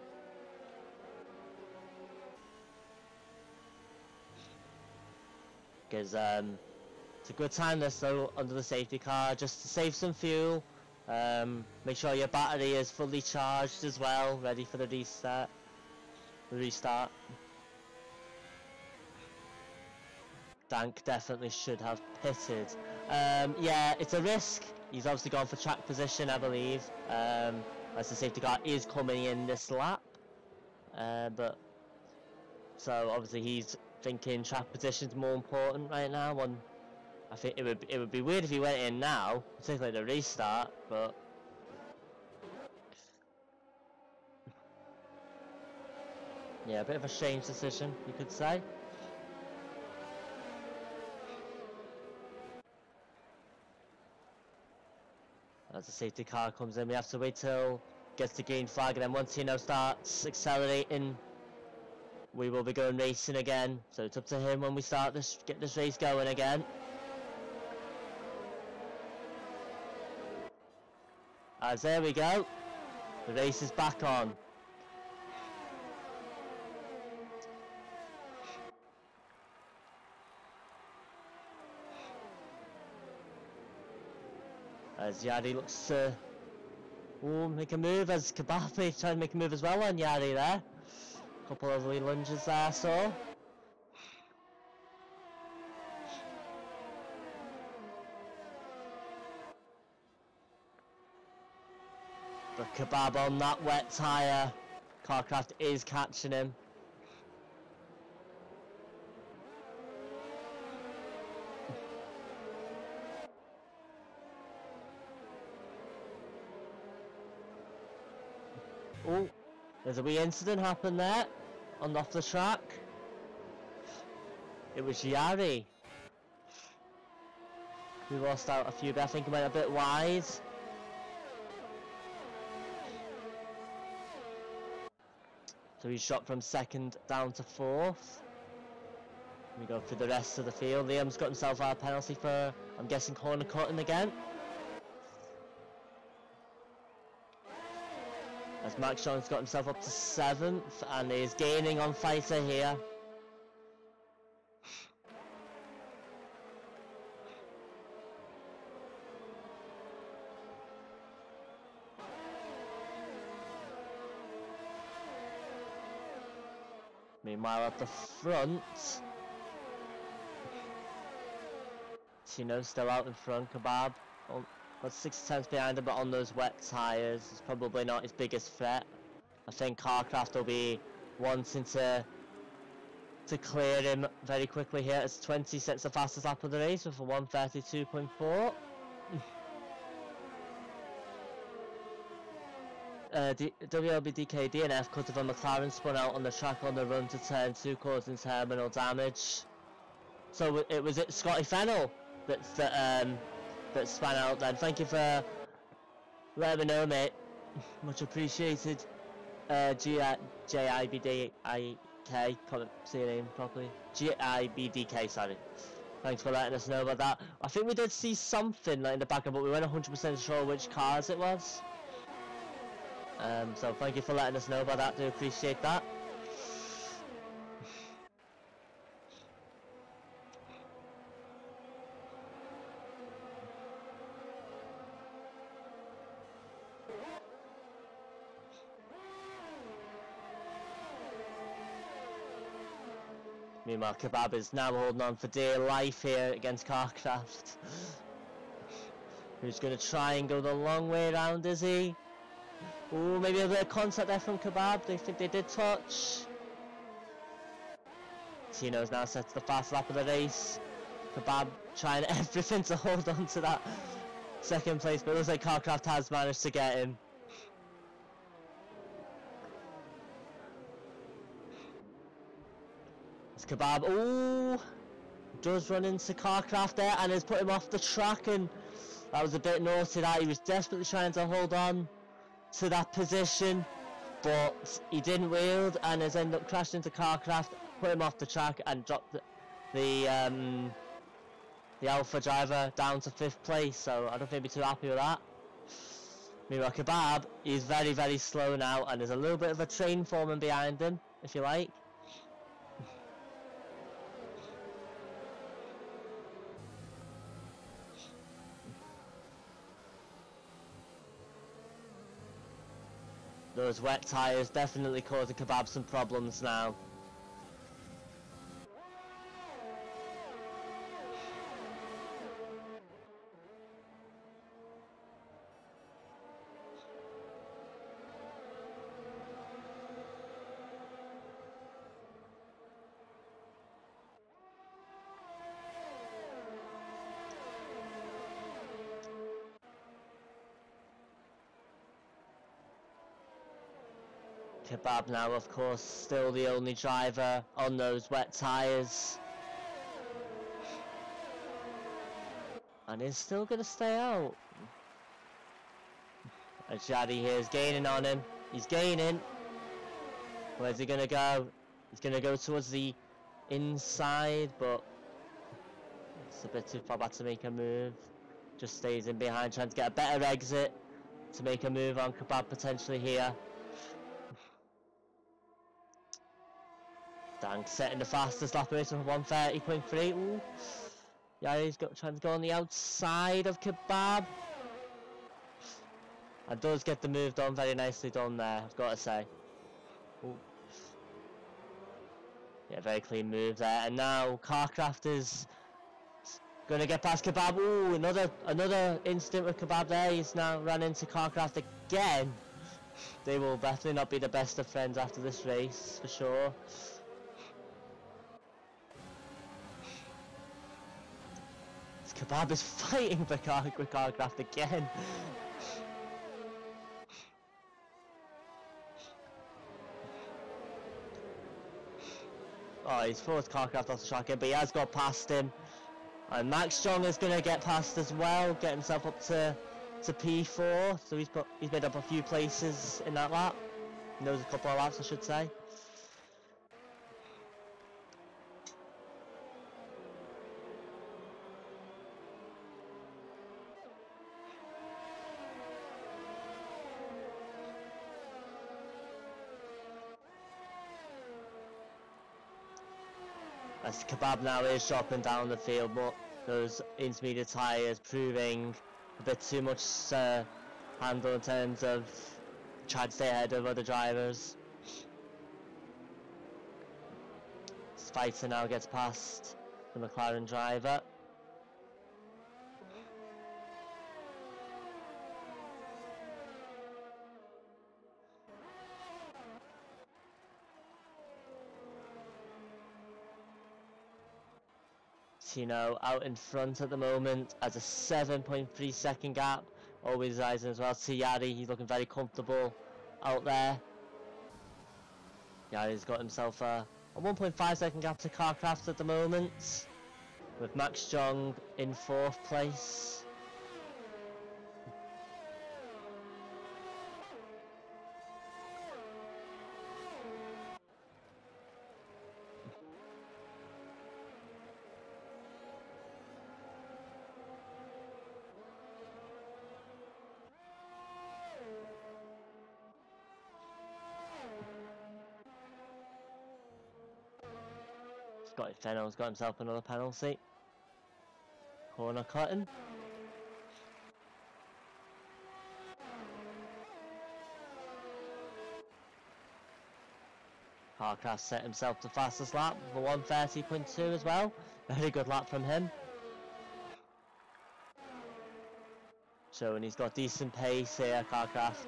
Because it's a good time this though under the safety car, just to save some fuel. Make sure your battery is fully charged as well, ready for the restart. Dank definitely should have pitted. Yeah, it's a risk. He's obviously gone for track position, I believe, as the safety car is coming in this lap. But so obviously he's thinking track position's more important right now. I think it would be weird if he went in now, particularly the restart, but yeah, a bit of a strange decision, you could say. As the safety car comes in, we have to wait till gets the green flag, and then once Tino starts accelerating, we will be going racing again. So it's up to him when we get this race going again. As there we go, the race is back on. As Yari looks to make a move, as Kebab is trying to make a move as well on Yari there. Couple of wee lunges there, so. But Kebab on that wet tyre. Carcraft is catching him. Oh, there's a wee incident happened there on off the track. It was Yari who lost out a few bit. I think he went a bit wide. So he's shot from second down to fourth. We go through the rest of the field. Liam's got himself out a penalty for, I'm guessing, corner cutting again. As Max John's got himself up to 7th and is gaining on Fighter here. Meanwhile at the front, Tino still out in front. Kebab got 6 tenths behind him, but on those wet tyres, it's probably not his biggest threat. I think Carcraft will be wanting to clear him very quickly here, as 20 sets the fastest lap of the race with a 1:32.4. WLBDK DNF cut of a McLaren spun out on the track on the run to turn 2, causing terminal damage. So it was Scotty Fennell that spun out then. Thank you for letting me know, mate. Much appreciated. GIBDIK, can't see your name properly. GIBDK, sorry. Thanks for letting us know about that. I think we did see something like in the background, but we weren't 100% sure which cars it was. So thank you for letting us know about that. Do appreciate that. Meanwhile, Kebab is now holding on for dear life here against Carcraft. Who's going to try and go the long way around, is he? Ooh, maybe a bit of contact there from Kebab. They think they did touch. Tino's now set to the fast lap of the race. Kebab trying everything to hold on to that second place, but it looks like Carcraft has managed to get him. It's Kebab. Ooh, does run into Carcraft there and has put him off the track, and that was a bit naughty. That he was desperately trying to hold on to that position, but he didn't wield and has ended up crashing into Carcraft, put him off the track and dropped the Alpha driver down to 5th place. So I don't think he'd be too happy with that. Meanwhile, Kebab is very, very slow now, and there's a little bit of a train foreman behind him, if you like. Those wet tyres definitely causing Kebab some problems now. Kebab now, of course, still the only driver on those wet tyres. And he's still going to stay out. And Shadi here is gaining on him. He's gaining. Where's he going to go? He's going to go towards the inside, but it's a bit too far back to make a move. Just stays in behind, trying to get a better exit to make a move on Kebab potentially here. Dank setting the fastest lap race with 1:30.3. Ooh. Yeah, he's trying to go on the outside of Kebab. And does get the move done, very nicely done there, I've got to say. Ooh. Yeah, very clean move there. And now Carcraft is going to get past Kebab. Ooh, another incident with Kebab there. He's now run into Carcraft again. They will definitely not be the best of friends after this race, for sure. Kebab is fighting for Carcraft again. Oh, he's forced Carcraft off the track here, but he has got past him. And Max Strong is going to get past as well, get himself up to P4. So he's made up a few places in that lap. In those couple of laps, I should say. As Kebab now is dropping down the field, but those intermediate tyres proving a bit too much handle in terms of trying to stay ahead of other drivers. fighter now gets past the McLaren driver. Tino out in front at the moment as a 7.3 second gap, always rising as well. Yari, he's looking very comfortable out there. Yari's got himself a 1.5 second gap to Carcraft at the moment, with Max Jong in 4th place. Scotty Fennell's got himself another penalty. Corner cutting. Carcraft set himself the fastest lap for 1:30.2 as well. Very good lap from him. Showing he's got decent pace here, Carcraft.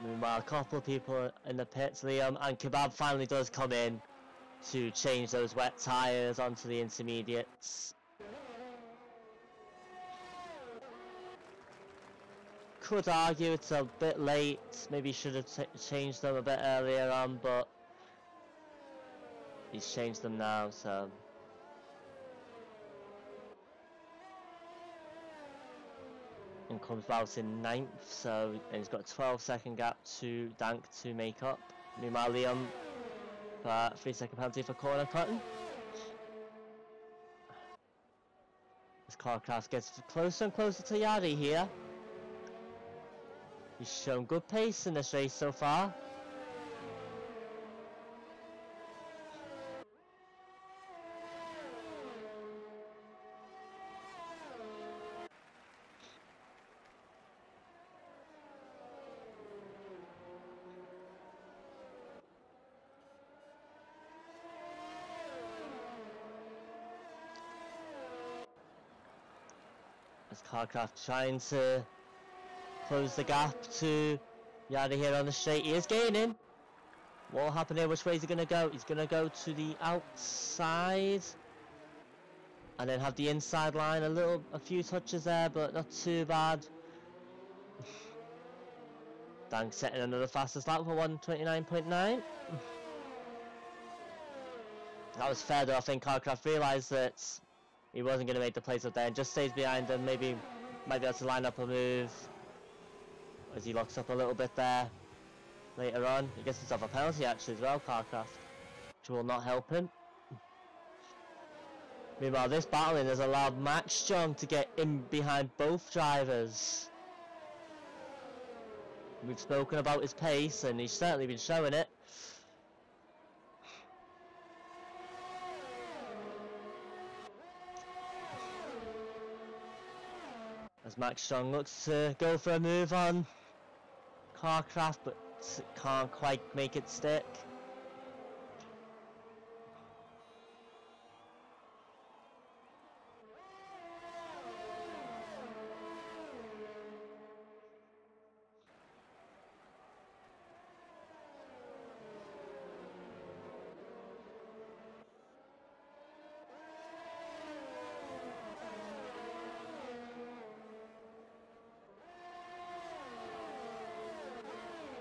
Meanwhile, a couple of people in the pits, Liam, and Kebab finally does come in to change those wet tyres onto the intermediates. Could argue it's a bit late, maybe should have changed them a bit earlier on, but he's changed them now, so... And comes out in 9th, so and he's got a 12-second gap to Dank to make up. Meanwhile, Liam, 3-second penalty for corner cutting. As Carcraft gets closer and closer to Yari here. He's shown good pace in this race so far. As Carcraft trying to close the gap to Yari here on the straight. He is gaining. What will happen here? Which way is he going to go? He's going to go to the outside and then have the inside line. A few touches there, but not too bad. Dank setting another fastest lap for 1:29.9. That was fair though. I think Carcraft realised that he wasn't going to make the place up there and just stays behind them. Maybe might be able to line up a move as he locks up a little bit there. Later on, he gets himself a penalty actually as well, Carcraft, which will not help him. Meanwhile, this battling has allowed Max Jong to get in behind both drivers. We've spoken about his pace and he's certainly been showing it. As Max Strong looks to go for a move on Carcraft, but can't quite make it stick.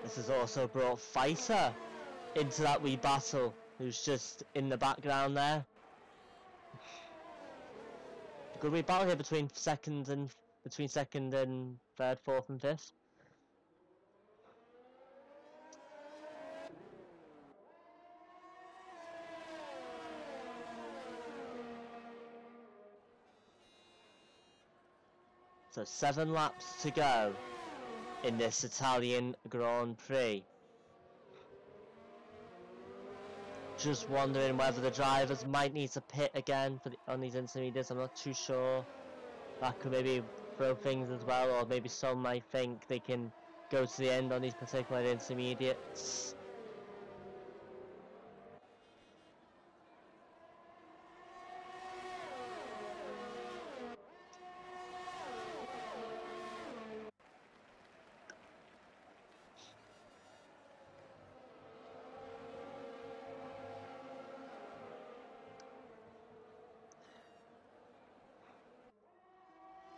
This has also brought Fighter into that wee battle, who's just in the background there. Good wee battle here between second and third, fourth and fifth. So 7 laps to go in this Italian Grand Prix. Just wondering whether the drivers might need to pit again on these intermediates. I'm not too sure. That could maybe throw things as well, or maybe some might think they can go to the end on these particular intermediates.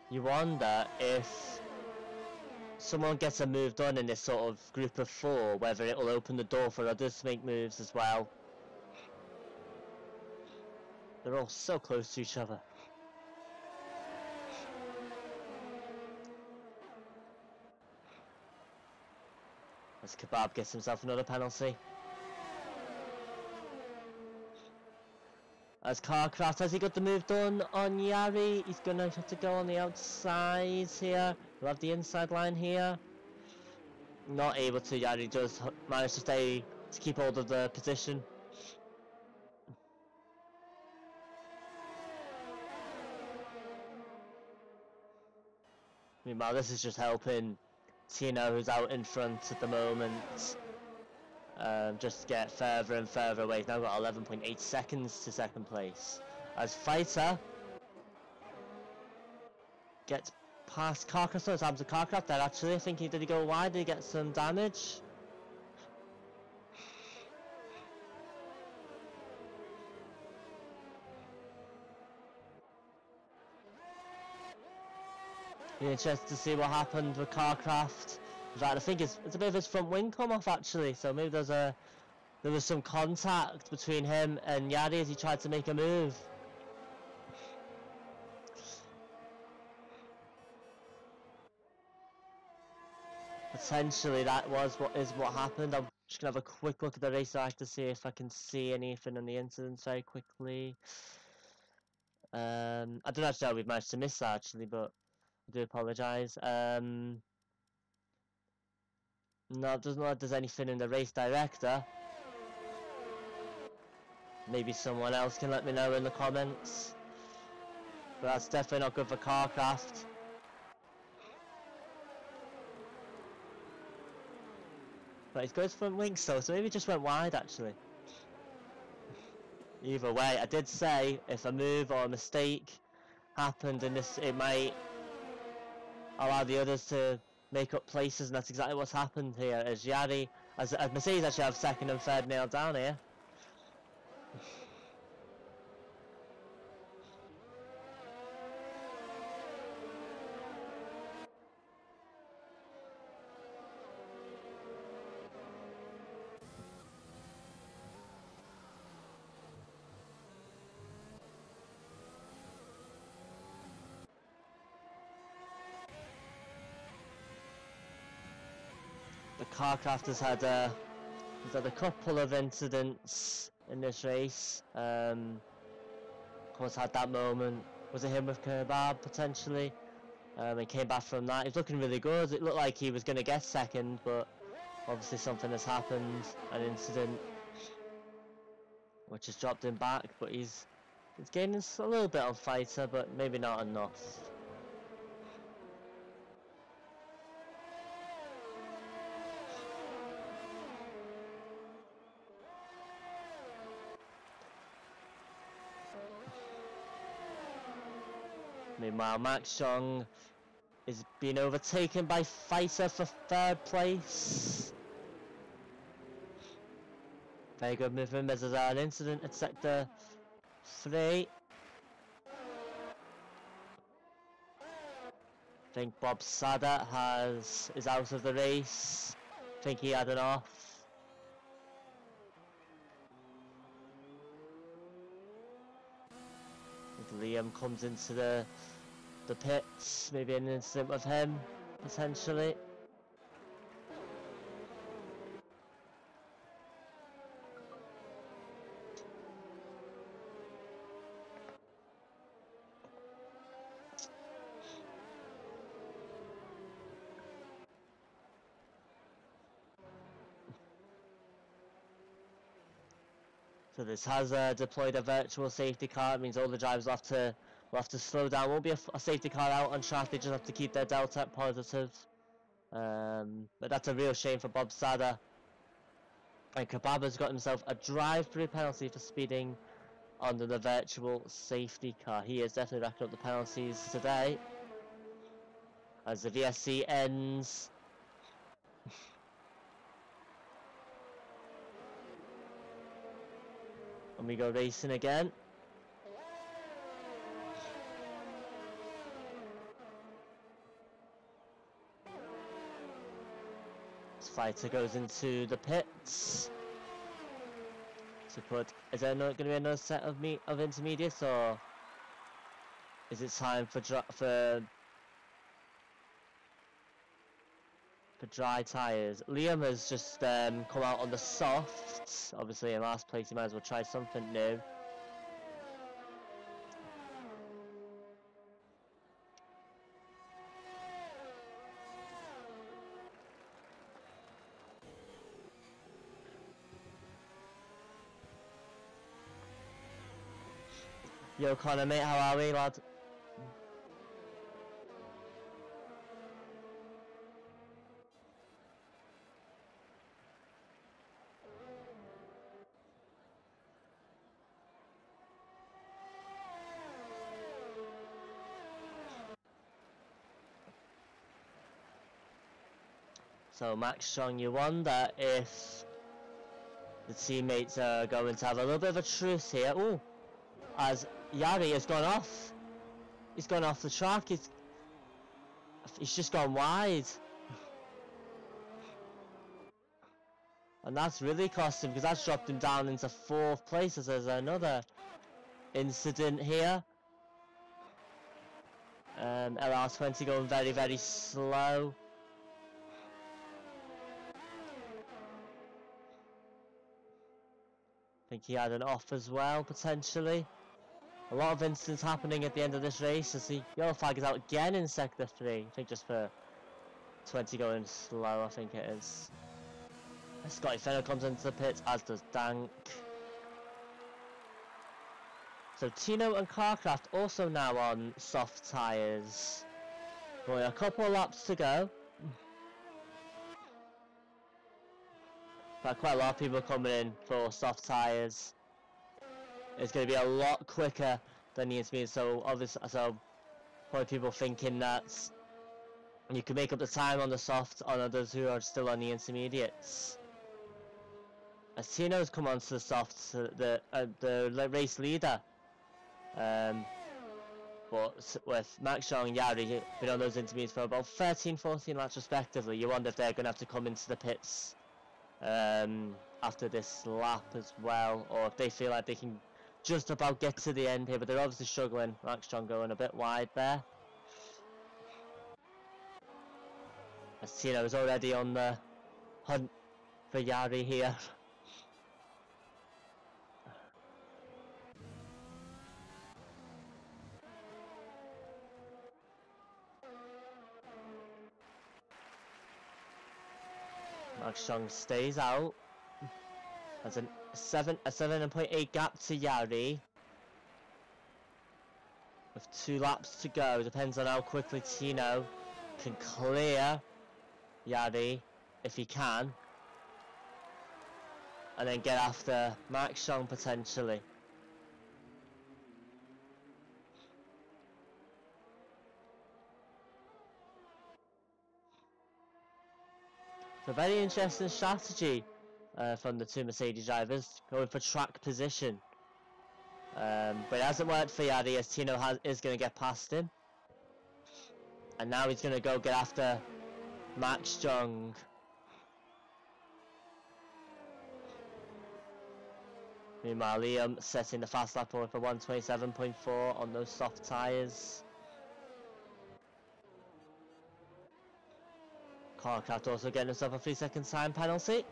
You wonder if someone gets a move done in this sort of group of four, whether it will open the door for others to make moves as well. They're all so close to each other. As Kebab gets himself another penalty. As Carcraft, has he got the move done on Yari? He's going to have to go on the outside here. We'll have the inside line here. Not able to. Yari does manage to keep hold of the position. Meanwhile, this is just helping Tino, who's out in front at the moment, just get further and further away. He's now got 11.8 seconds to second place. As Fighter gets past Carcraft, so it's Hamza Carcraft there actually. I think did he go wide? Did he get some damage? Be interested to see what happened with Carcraft. In fact, I think it's a bit of his front wing come off actually, so maybe there was some contact between him and Yadi as he tried to make a move. Potentially that is what happened. I'm just gonna have a quick look at the race to see if I can see anything on the incidents very quickly. I don't actually know we've managed to miss that actually, but I do apologise. No, it doesn't look like there's anything in the race director. Maybe someone else can let me know in the comments. But that's definitely not good for Carcraft. But he's got his front wing still, so maybe he just went wide actually. Either way, I did say if a move or a mistake happened in this, it might allow the others to make up places, and that's exactly what's happened here. As Yadi, as Mercedes actually have second and third nailed down here. The Carcraft has had a couple of incidents in this race. Of course, had that moment. Was it him with Kebab potentially? He came back from that. He's looking really good. It looked like he was going to get second, but obviously something has happened, an incident, which has dropped him back. But he's gaining a little bit on Fighter, but maybe not enough. Meanwhile, Max Young is being overtaken by Fighter for third place. Very good movement. There's an incident at sector 3. I think Bob Sada is out of the race. I think he had an off. Liam comes into the pits, maybe an incident with him, potentially. So this has deployed a virtual safety car. It means all the drivers will have to We'll have to slow down. Won't be a safety car out on track. They just have to keep their delta positive. But that's a real shame for Bob Sada. And Kababa's got himself a drive-through penalty for speeding under the virtual safety car. He is definitely racking up the penalties today. As the VSC ends. And we go racing again. This fighter goes into the pits. Is there going to be another set of intermediates, or is it time for dry tyres? Liam has just come out on the softs. Obviously in last place, he might as well try something new. Yo Connor mate, how are we lad? So Max Strong, you wonder if the teammates are going to have a little bit of a truce here. Oh, as Yari has gone off. He's gone off the track. He's just gone wide. And that's really cost him, because that's dropped him down into 4th place. As there's another incident here. LR20 going very, very slow. I think he had an off as well, potentially. A lot of incidents happening at the end of this race as the yellow flag is out again in sector 3. I think just for 20 going slow, I think it is. Scotty Fennell comes into the pits, as does Dank. So Tino and Carcraft also now on soft tyres. Only a couple of laps to go. But quite a lot of people coming in for soft tyres. It's going to be a lot quicker than the intermediate, so obviously, probably people thinking that you can make up the time on the soft on others who are still on the intermediates. As Tino's come onto the softs, the race leader, but with Max Shaw and Yari been on those intermediates for about 13-14 laps respectively, you wonder if they're going to have to come into the pits after this lap as well, or if they feel like they can just about get to the end here, but they're obviously struggling. Max Strong going a bit wide there. As Tino is already on the hunt for Yari here. Max Strong stays out. Has a 7.8 gap to Yari. With 2 laps to go, depends on how quickly Tino can clear Yari, if he can, and then get after Max Strong potentially. It's a very interesting strategy from the 2 Mercedes drivers, going for track position. But it hasn't worked for Yari, as Tino is going to get past him. And now he's going to go get after Max Strong. Meanwhile, Liam setting the fast lap forward for 127.4 on those soft tyres. Carcraft also getting himself a 3-second time penalty.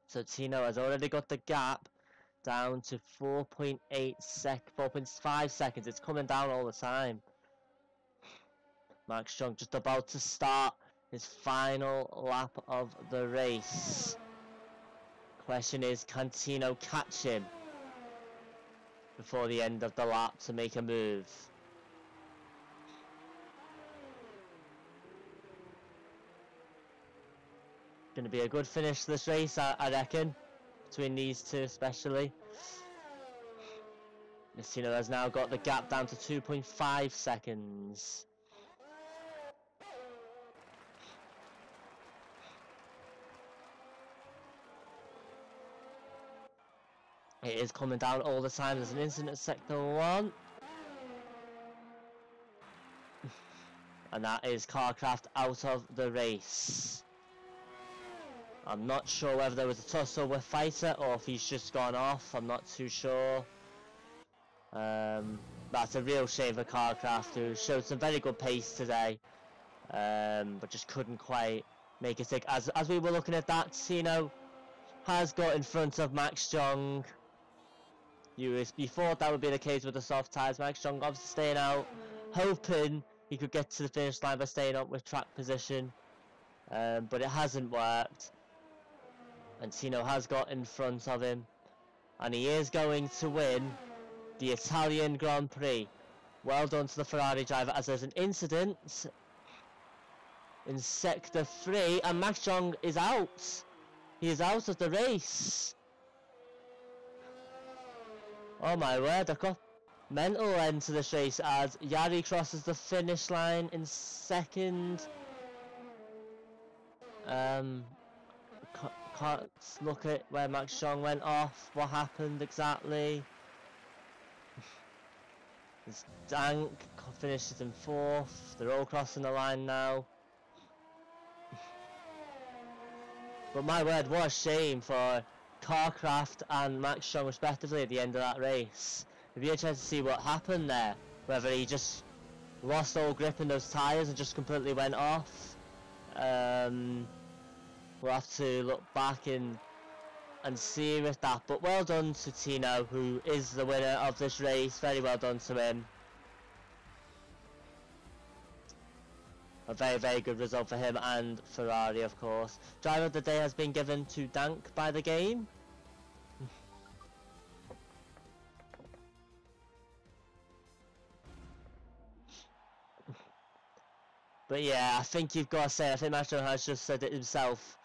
So Tino has already got the gap down to 4.5 seconds. It's coming down all the time. Max Strong just about to start his final lap of the race. Question is, can Tino catch him before the end of the lap to make a move? Going to be a good finish to this race, I reckon, between these two especially. Tino has now got the gap down to 2.5 seconds. It is coming down all the time. There's an incident at sector 1. And that is Carcraft out of the race. I'm not sure whether there was a tussle with Fighter or if he's just gone off. I'm not too sure. That's a real shame for Carcraft, who showed some very good pace today. But just couldn't quite make it stick. As we were looking at that, Tino has got in front of Max Jong. You thought that would be the case with the soft tyres. Max Jong obviously staying out, hoping he could get to the finish line by staying up with track position. But it hasn't worked. And Tino has got in front of him. And he is going to win the Italian Grand Prix. Well done to the Ferrari driver, as there's an incident in sector 3 and Max Jong is out. He is out of the race. Oh my word, I've got mental end to this race as Yari crosses the finish line in second. Can't look at where Max Jong went off, what happened exactly. Dank finishes in 4th. They're all crossing the line now. But my word, what a shame for Carcraft and Max Strong respectively at the end of that race. It'd be interesting to see what happened there. Whether he just lost all grip in those tyres and just completely went off. We'll have to look back and see with that. But well done to Tino, who is the winner of this race. Very well done to him. A very, very good result for him and Ferrari, of course. Driver of the day has been given to Dank by the game. But yeah, I think you've got to say, I think Max Jong has just said it himself.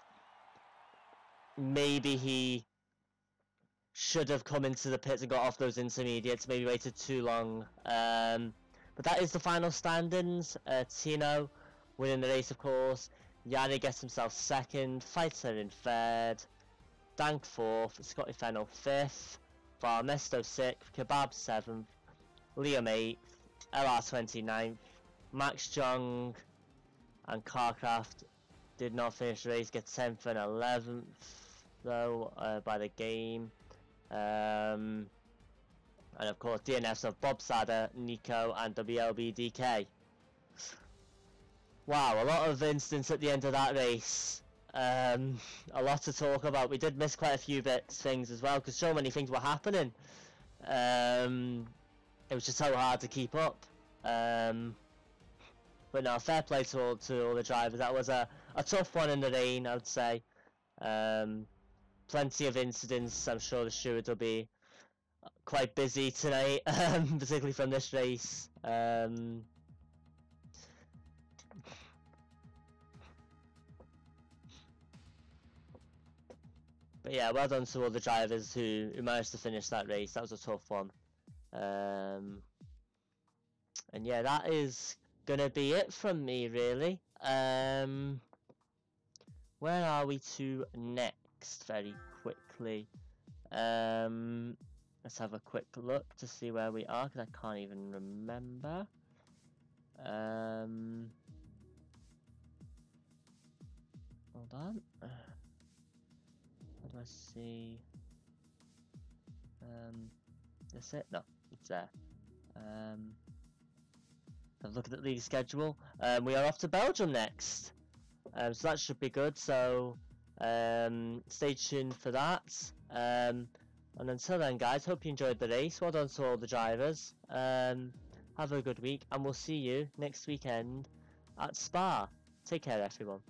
Maybe he should have come into the pits and got off those intermediates, maybe waited too long. But that is the final standings. Tino winning the race, of course. Yanni gets himself 2nd, Fighter in 3rd, Dank 4th, Scotty Fennell 5th, Varmesto 6th, Kebab 7th, Liam 8th, LR 29th, Max Jong and Carcraft did not finish the race, get 10th and 11th though by the game. And of course DNFs of Bob Sada, Nico and WLBDK. Wow, a lot of incidents at the end of that race. A lot to talk about. We did miss quite a few things as well, because so many things were happening. It was just so hard to keep up. But no, fair play to all the drivers. That was a tough one in the rain, I would say. Plenty of incidents. I'm sure the stewards will be quite busy tonight, particularly from this race. But yeah, well done to all the drivers who managed to finish that race. That was a tough one. And yeah, that is gonna be it from me, really. Where are we to next? Very quickly. Let's have a quick look to see where we are, because I can't even remember. Hold on. How do I see? Is it? No, it's there. Have a look at the league schedule. We are off to Belgium next. So that should be good. So stay tuned for that. And until then, guys, hope you enjoyed the race. Well done to all the drivers. Have a good week, and we'll see you next weekend at Spa. Take care, everyone.